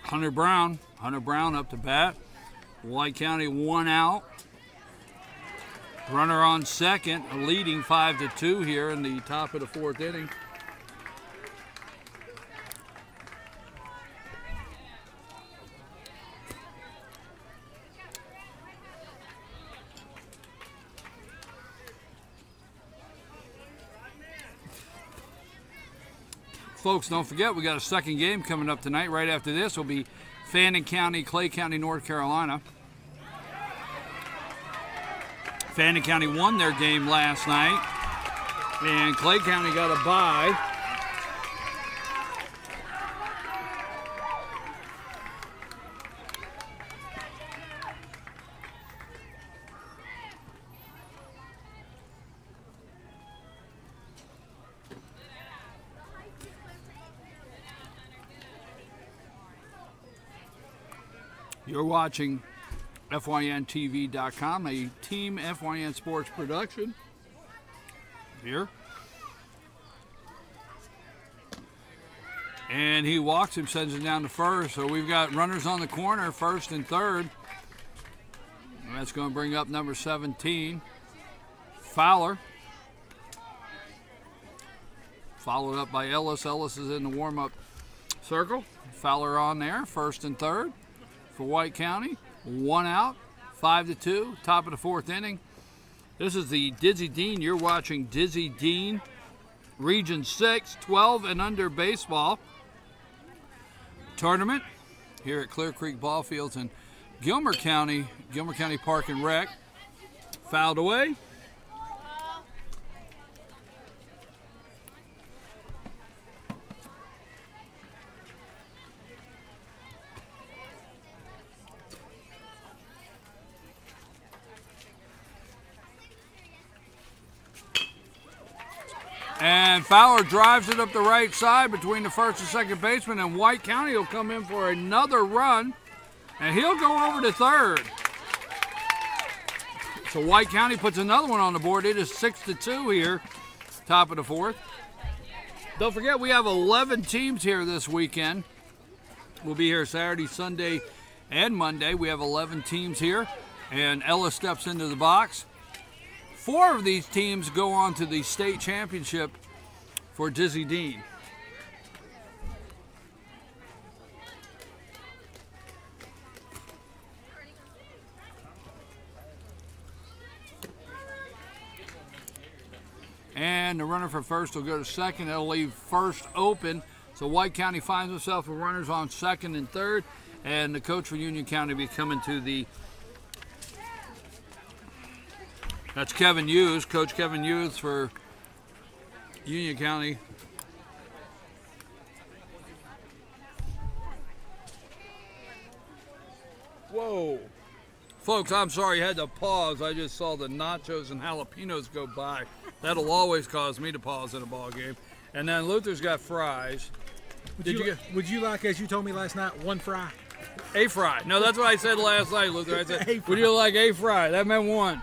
Hunter Brown up to bat. White County 1 out. Runner on second, leading 5-2 here in the top of the 4th inning. Folks, don't forget, we got a second game coming up tonight. Right after this will be Fannin County, Clay County, North Carolina. Fannin County won their game last night, and Clay County got a bye. You're watching FYNTV.com, a Team FYN Sports production. Here. And he walks him, sends it down to first. So we've got runners on the corner, first and third. And that's going to bring up number 17, Fowler. Followed up by Ellis. Ellis is in the warm-up circle. Fowler on there, first and third. For White County, 1 out, 5-2, top of the 4th inning. This is the Dizzy Dean. You're watching Dizzy Dean, Region 6, 12 and under baseball tournament here at Clear Creek Ball Fields in Gilmer County Park and Rec. Fouled away. And Fowler drives it up the right side between the first and second baseman, and White County will come in for another run, and he'll go over to third. So White County puts another one on the board. It is 6-2 here, top of the 4th. Don't forget, we have 11 teams here this weekend. We'll be here Saturday, Sunday, and Monday. We have 11 teams here, and Ellis steps into the box. 4 of these teams go on to the state championship for Dizzy Dean. And the runner for first will go to second. That'll leave first open. So White County finds himself with runners on second and third. And the coach for Union County will be coming to the... That's Kevin Hughes, Coach Kevin Hughes for Union County. Whoa. Folks, I'm sorry I had to pause. I just saw the nachos and jalapenos go by. That'll always cause me to pause in a ball game. And then Luther's got fries. Would you like, as you told me last night, one fry? A fry. No, that's what I said last night, Luther. I said, A fry. would you like a fry? That meant one.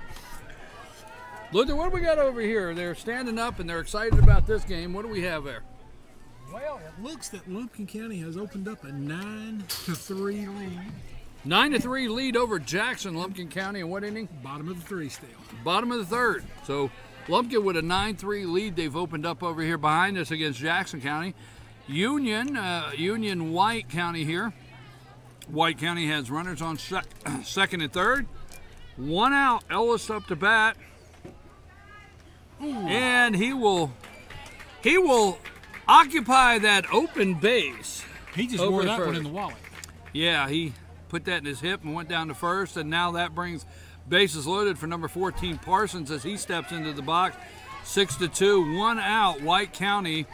Luther, what do we got over here? They're standing up and they're excited about this game. What do we have there? Well, it looks that Lumpkin County has opened up a 9-3 lead. 9-3 lead over Jackson, Lumpkin County. And what inning? Bottom of the three still. Bottom of the third. So Lumpkin with a 9-3 lead they've opened up over here behind us against Jackson County. Union White County here. White County has runners on second and third. One out. Ellis up to bat. Ooh. And he will occupy that open base. He just wore that one in the wallet. Yeah, he put that in his hip and went down to first, and now that brings bases loaded for number 14 Parsons as he steps into the box. 6-2, one out. White County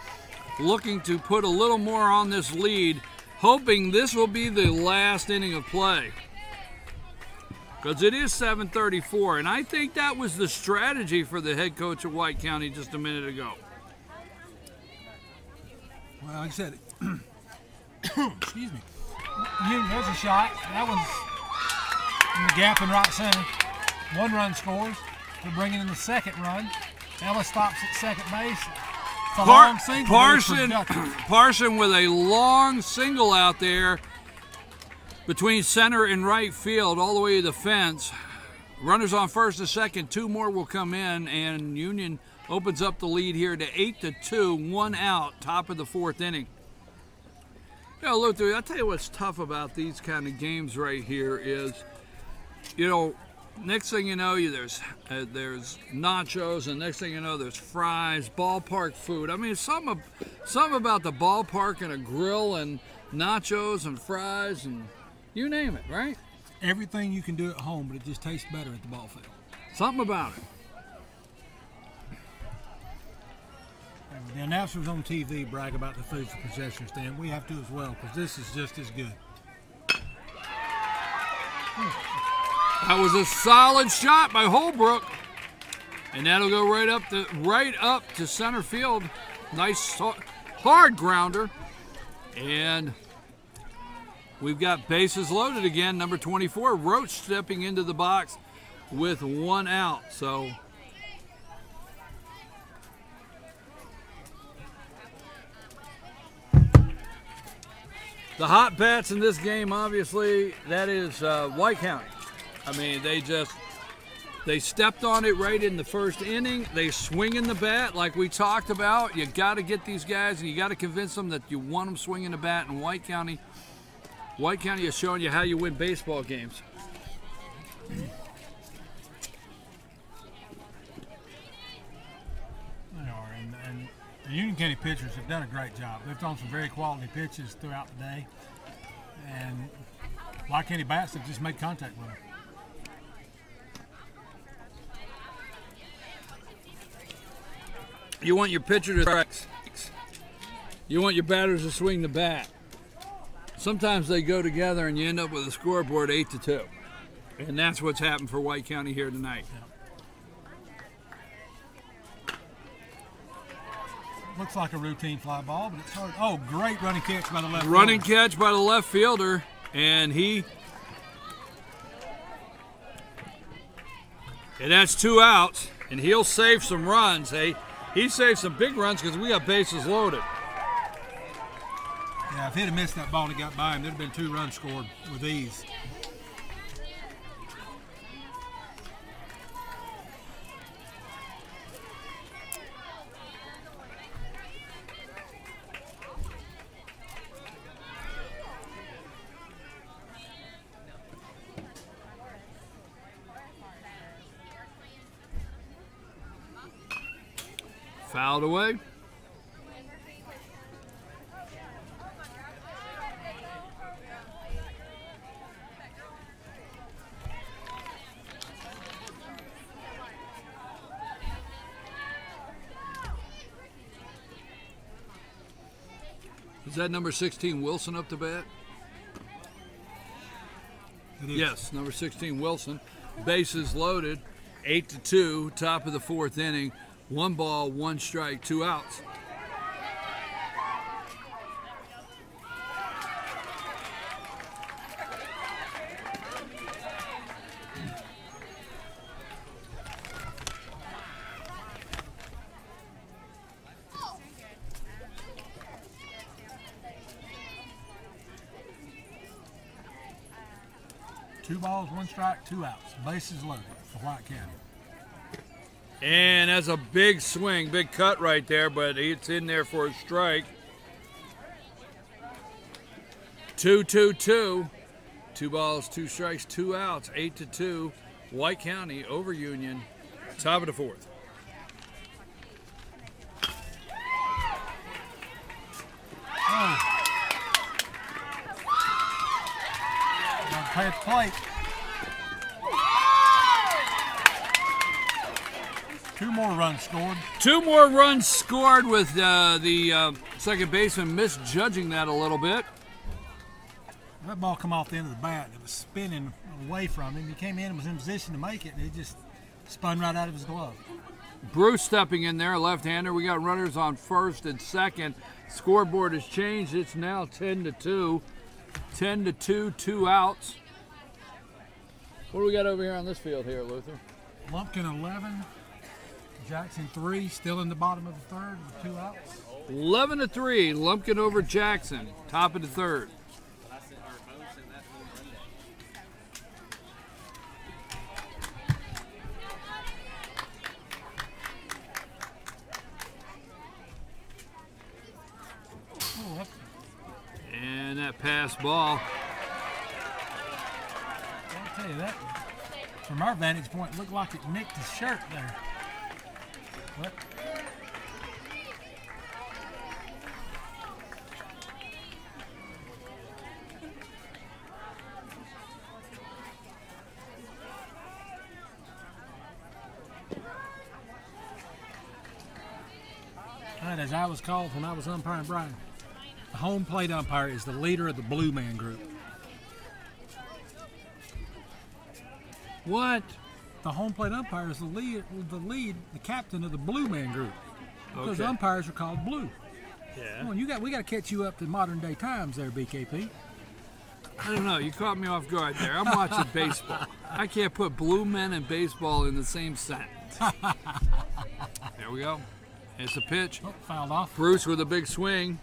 looking to put a little more on this lead, hoping this will be the last inning of play. Because it is 7:34, and I think that was the strategy for the head coach of White County just a minute ago. Well, like I said, excuse me. There's a shot. That one's in the gap in right center. One run scores. They're bringing in the second run. Ellis stops at second base. Parson with a long single out there between center and right field all the way to the fence. Runners on first and second. Two more will come in, and Union opens up the lead here to 8-2, one out, top of the fourth inning. You know, Luther, I'll tell you what's tough about these kind of games right here is, you know, next thing you know, there's nachos, and next thing you know, there's fries, ballpark food. I mean, something about the ballpark and a grill and nachos and fries and you name it, right? Everything you can do at home, but it just tastes better at the ball field. Something about it. The announcers on TV brag about the food for concession stand. We have to as well, because this is just as good. That was a solid shot by Holbrook, and that'll go right up to center field. Nice hard grounder, and we've got bases loaded again. Number 24, Roach, stepping into the box with one out. So the hot bats in this game, obviously, that is White County. I mean, they stepped on it right in the first inning. They swing in the bat like we talked about. You got to get these guys, and you got to convince them that you want them swinging the bat. And White County is showing you how you win baseball games. They are, and the Union County pitchers have done a great job. They've thrown some very quality pitches throughout the day, and White County bats have just made contact with them. You want your pitcher to strike. You want your batters to swing the bat. Sometimes they go together and you end up with a scoreboard 8-2. And that's what's happened for White County here tonight. Looks like a routine fly ball, but it's hard. Oh, great running catch by the left fielder. Running catch by the left fielder, and that's two outs, and he'll save some runs. He saved some big runs because we got bases loaded. Yeah, if he'd have missed that ball and he got by him, there'd have been 2 runs scored with ease. Fouled away. Is that number 16 Wilson up to bat? It is. Yes, number 16, Wilson. Bases loaded, 8-2, top of the fourth inning. 1 ball, 1 strike, 2 outs. Two balls, 1 strike, 2 outs. Bases loaded for White County. And that's a big swing, big cut right there, but it's in there for a strike. 2-2-2. 2 balls, 2 strikes, 2 outs, 8-2. White County over Union, top of the fourth. Oh. Play at the plate. 2 more runs scored. 2 more runs scored with the second baseman misjudging that a little bit. That ball come off the end of the bat. It was spinning away from him. He came in and was in position to make it, and it just spun right out of his glove. Bruce stepping in there, left-hander. We got runners on first and second. Scoreboard has changed. It's now 10-2. 10-2, 2 outs. What do we got over here on this field here, Luther? Lumpkin 11, Jackson 3, still in the bottom of the third with 2 outs. 11-3, Lumpkin over Jackson, top of the third. And that pass ball. I'll tell you that, from our vantage point, it looked like it nicked his shirt there. What? And as I was called when I was umpiring, Brian, the home plate umpire is the leader of the Blue Man Group. What? The home plate umpire is the captain of the Blue Man Group. Because Okay. umpires are called blue. Yeah. Come on, we got to catch you up to modern day times there, BKP. I don't know. You caught me off guard there. I'm watching baseball. I can't put blue men and baseball in the same sentence. There we go. It's a pitch. Oh, fouled off. Bruce with a big swing.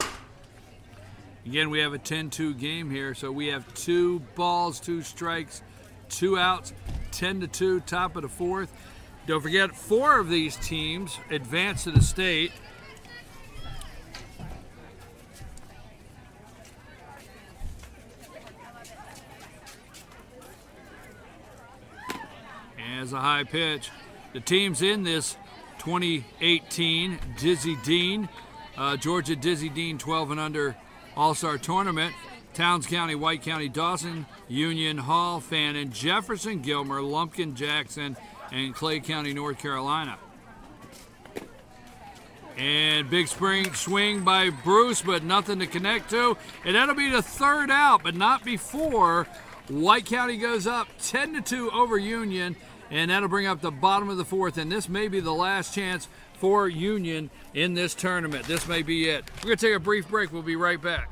Again, we have a 10-2 game here, so we have 2 balls, 2 strikes, 2 outs, 10-2, top of the fourth. Don't forget, 4 of these teams advance to the state. As a high pitch, the teams in this 2018 Dizzy Dean, Georgia Dizzy Dean 12 and under All-Star Tournament. Towns County, White County, Dawson, Union, Hall, Fannin, Jefferson, Gilmer, Lumpkin, Jackson, and Clay County, North Carolina. And big swing by Bruce, but nothing to connect to. And that'll be the 3rd out, but not before White County goes up 10-2 over Union, and that'll bring up the bottom of the 4th. And this may be the last chance for Union in this tournament. This may be it. We're going to take a brief break. We'll be right back.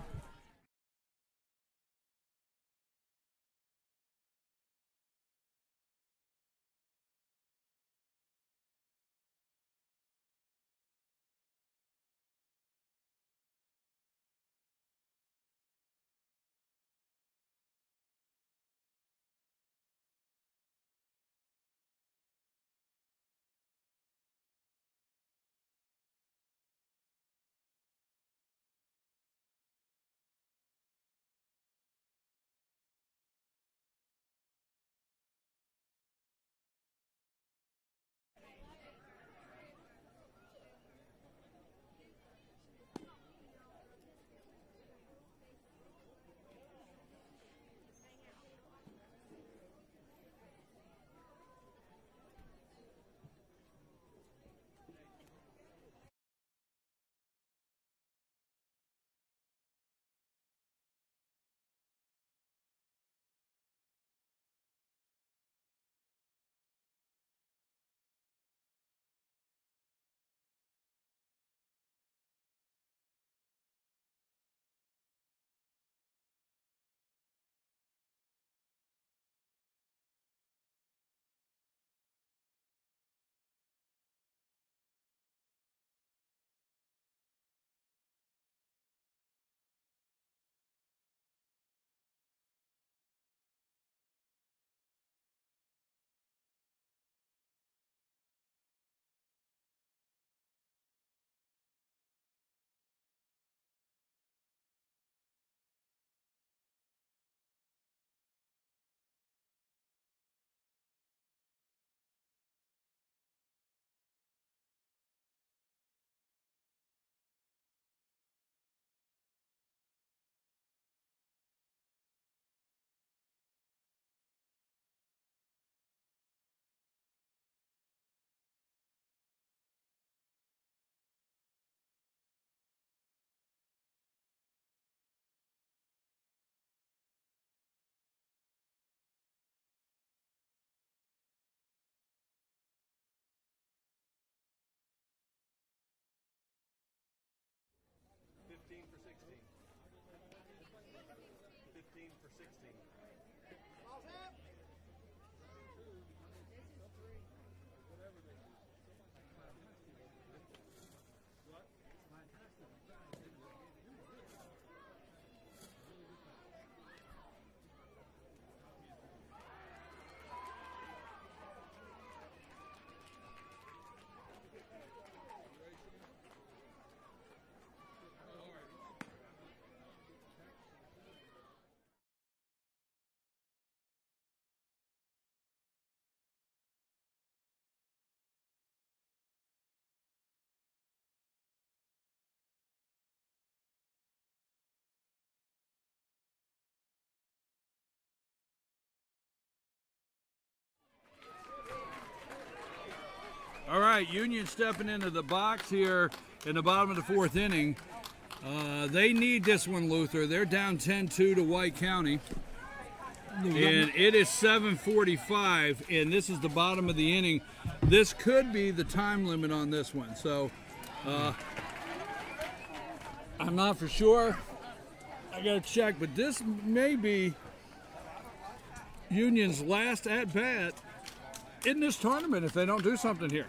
All right, Union stepping into the box here in the bottom of the 4th inning. They need this one, Luther. They're down 10-2 to White County. And it is 7:45, and this is the bottom of the inning. This could be the time limit on this one. So I'm not for sure. I got to check, but this may be Union's last at-bat in this tournament if they don't do something here.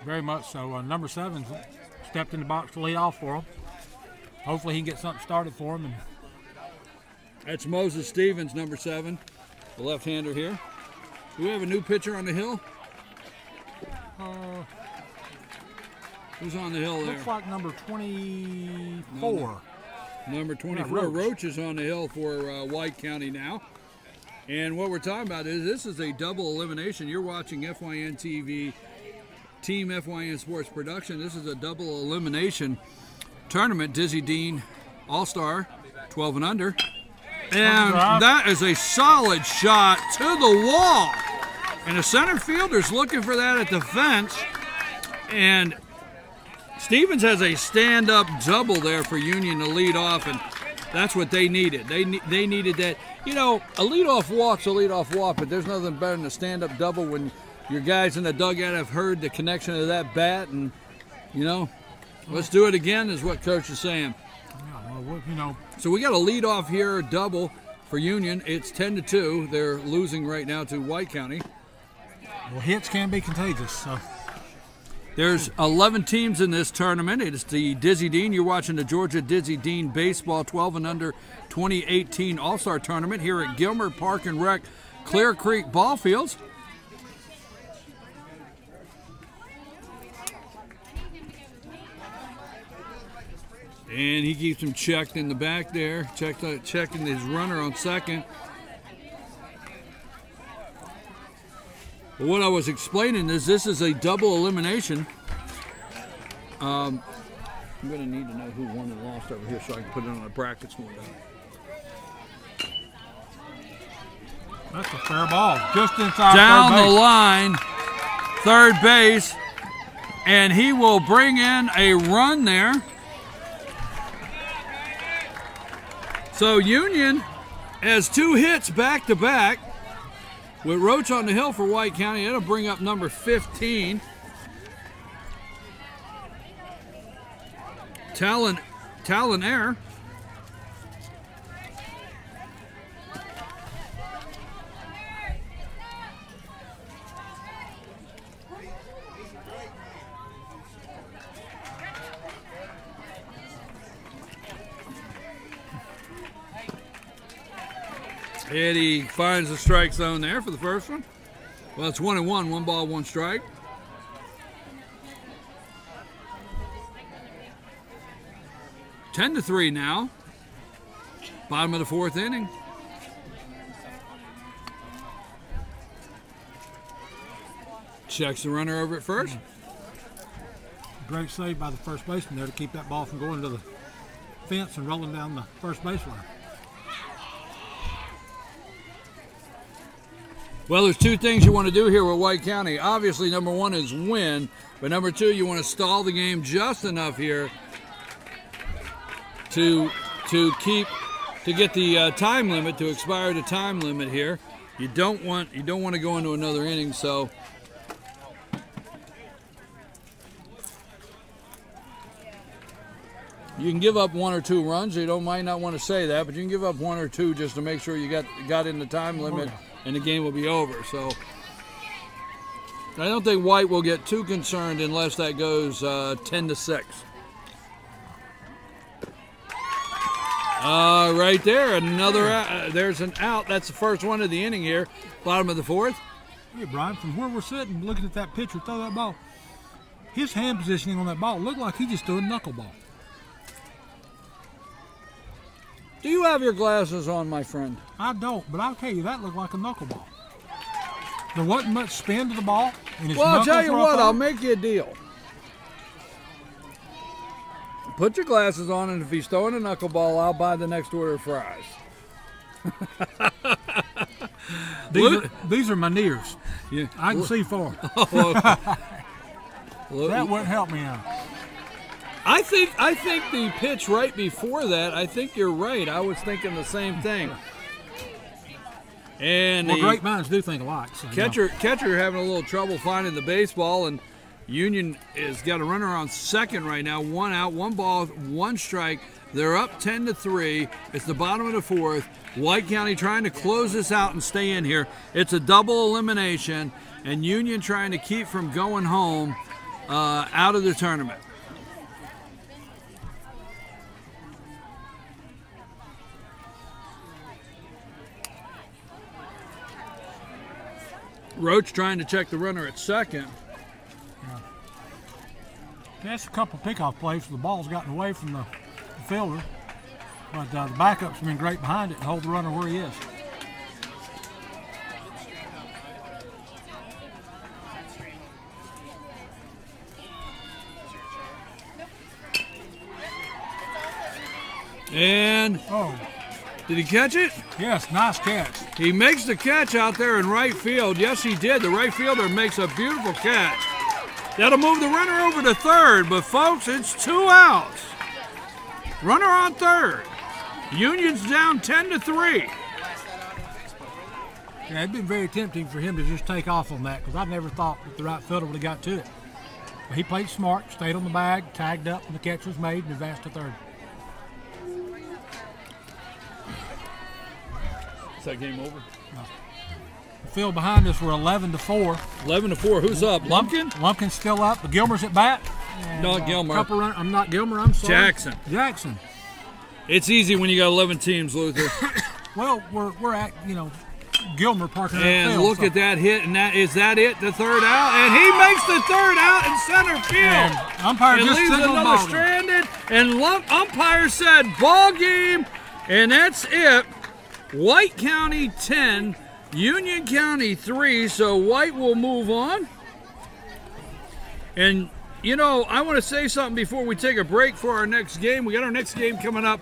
Very much so. Number 7 stepped in the box to lead off for him. Hopefully he can get something started for him. And that's Moses Stevens, number 7, the left-hander here. Do we have a new pitcher on the hill? Who's on the hill there? Looks like number 24. Number 24, Yeah, Roach is on the hill for White County now. And what we're talking about is this is a double elimination. You're watching FYN TV, Team FYN Sports Production. This is a double elimination tournament. Dizzy Dean All-Star, 12 and under. And that is a solid shot to the wall. And the center fielder's looking for that at the fence. And Stevens has a stand-up double there for Union to lead off, and that's what they needed. They needed that. You know, a leadoff walk's a leadoff walk, but there's nothing better than a stand-up double when your guys in the dugout have heard the connection of that bat, and, you know, let's do it again is what Coach is saying. Yeah, well, you know. So we got a leadoff here, double for Union. It's 10-2. They're losing right now to White County. Well, hits can be contagious, so. There's 11 teams in this tournament. It's the Dizzy Dean. You're watching the Georgia Dizzy Dean Baseball 12 and under 2018 All-Star Tournament here at Gilmer Park and Rec Clear Creek Ball Fields. And he keeps him checked in the back there, checking his runner on second. But what I was explaining is this is a double elimination. I'm going to need to know who won and lost over here so I can put it on the brackets more down. That's a fair ball, just inside down third base. The line, third base, and he will bring in a run there. So Union has 2 hits back-to-back with Roach on the hill for White County. That'll bring up number 15. Talon Air. And he finds the strike zone there for the first one. Well, it's 1-1, 1 ball, 1 strike. Ten to 3 now. Bottom of the 4th inning. Checks the runner over at first. Great save by the first baseman there to keep that ball from going to the fence and rolling down the first base line. Well, there's 2 things you want to do here with White County. Obviously, number 1 is win, but number 2, you want to stall the game just enough here to get the time limit, to expire the time limit here. You don't want to go into another inning, so You can give up 1 or 2 runs. You might not want to say that, but you can give up 1 or 2 just to make sure you got in the time limit, and the game will be over. So I don't think White will get too concerned unless that goes 10-6. Right there, another. There's an out. That's the first one of the inning here. Bottom of the 4th. Hey, Brian, from where we're sitting, looking at that pitcher throw that ball, his hand positioning on that ball looked like he just threw a knuckleball. Do you have your glasses on, my friend? I don't, but I'll tell you, that looked like a knuckleball. There wasn't much spin to the ball. And his Well, I'll tell knuckles you were what, up I'll on it. make you a deal. Put your glasses on, and if he's throwing a knuckleball, I'll buy the next order of fries. These are my nears. Yeah. I can see far. That wouldn't help me out. I think the pitch right before that, I think you're right. I was thinking the same thing. And Well, the great minds do think alike. So, catcher having a little trouble finding the baseball, and Union has got a runner on second right now. 1 out, 1 ball, 1 strike. They're up 10-3. It's the bottom of the 4th. White County trying to close this out and stay in here. It's a double elimination, and Union trying to keep from going home out of the tournament. Roach trying to check the runner at second. That's a couple pickoff plays where the ball's gotten away from the fielder. But the backup's been great behind it and hold the runner where he is. And did he catch it? Yes, nice catch. He makes the catch out there in right field. Yes, he did. The right fielder makes a beautiful catch. That'll move the runner over to third, but folks, it's 2 outs. Runner on third. Union's down 10-3. Yeah, it'd been very tempting for him to just take off on that because I never thought that the right fielder would have got to it. But he played smart, stayed on the bag, tagged up, and the catch was made and advanced to third. Is that game over? The field behind us were 11-4. 11-4. Who's up? Lumpkin? Lumpkin's still up. But Gilmer's at bat. And, Not Gilmer. I'm not Gilmer. I'm sorry. Jackson. It's easy when you got 11 teams, Luther. Well, we're at Gilmer parking out And field, look so. at that hit, and is that it? The third out, and he makes the third out in center field. And umpire and just leaves signaled another ball game. stranded, and umpire said ball game, and that's it. White County 10, Union County 3, so White will move on. And, you know, I want to say something before we take a break for our next game. We got our next game coming up,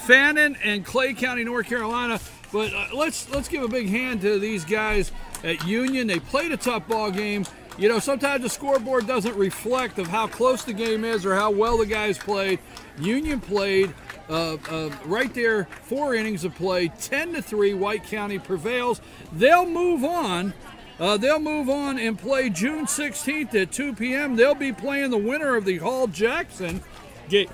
Fannin and Clay County, North Carolina. But let's give a big hand to these guys at Union. They played a tough ball game. You know, sometimes the scoreboard doesn't reflect of how close the game is or how well the guys played. Union played right there, 4 innings of play, 10-3. White County prevails. They'll move on. They'll move on and play June 16th at 2 p.m. They'll be playing the winner of the Hall-Jackson game.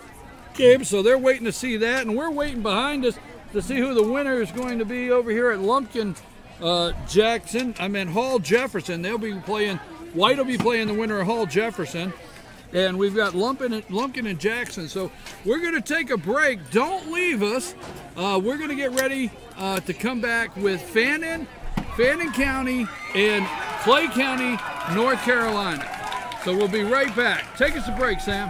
So they're waiting to see that, and we're waiting behind us to see who the winner is going to be over here at Lumpkin Hall-Jefferson. They'll be playing, White will be playing the winner of Hall-Jefferson. And we've got Lumpkin and Jackson. So we're going to take a break. Don't leave us. We're going to get ready to come back with Fannin County, and Clay County, North Carolina. So we'll be right back. Take us a break, Sam.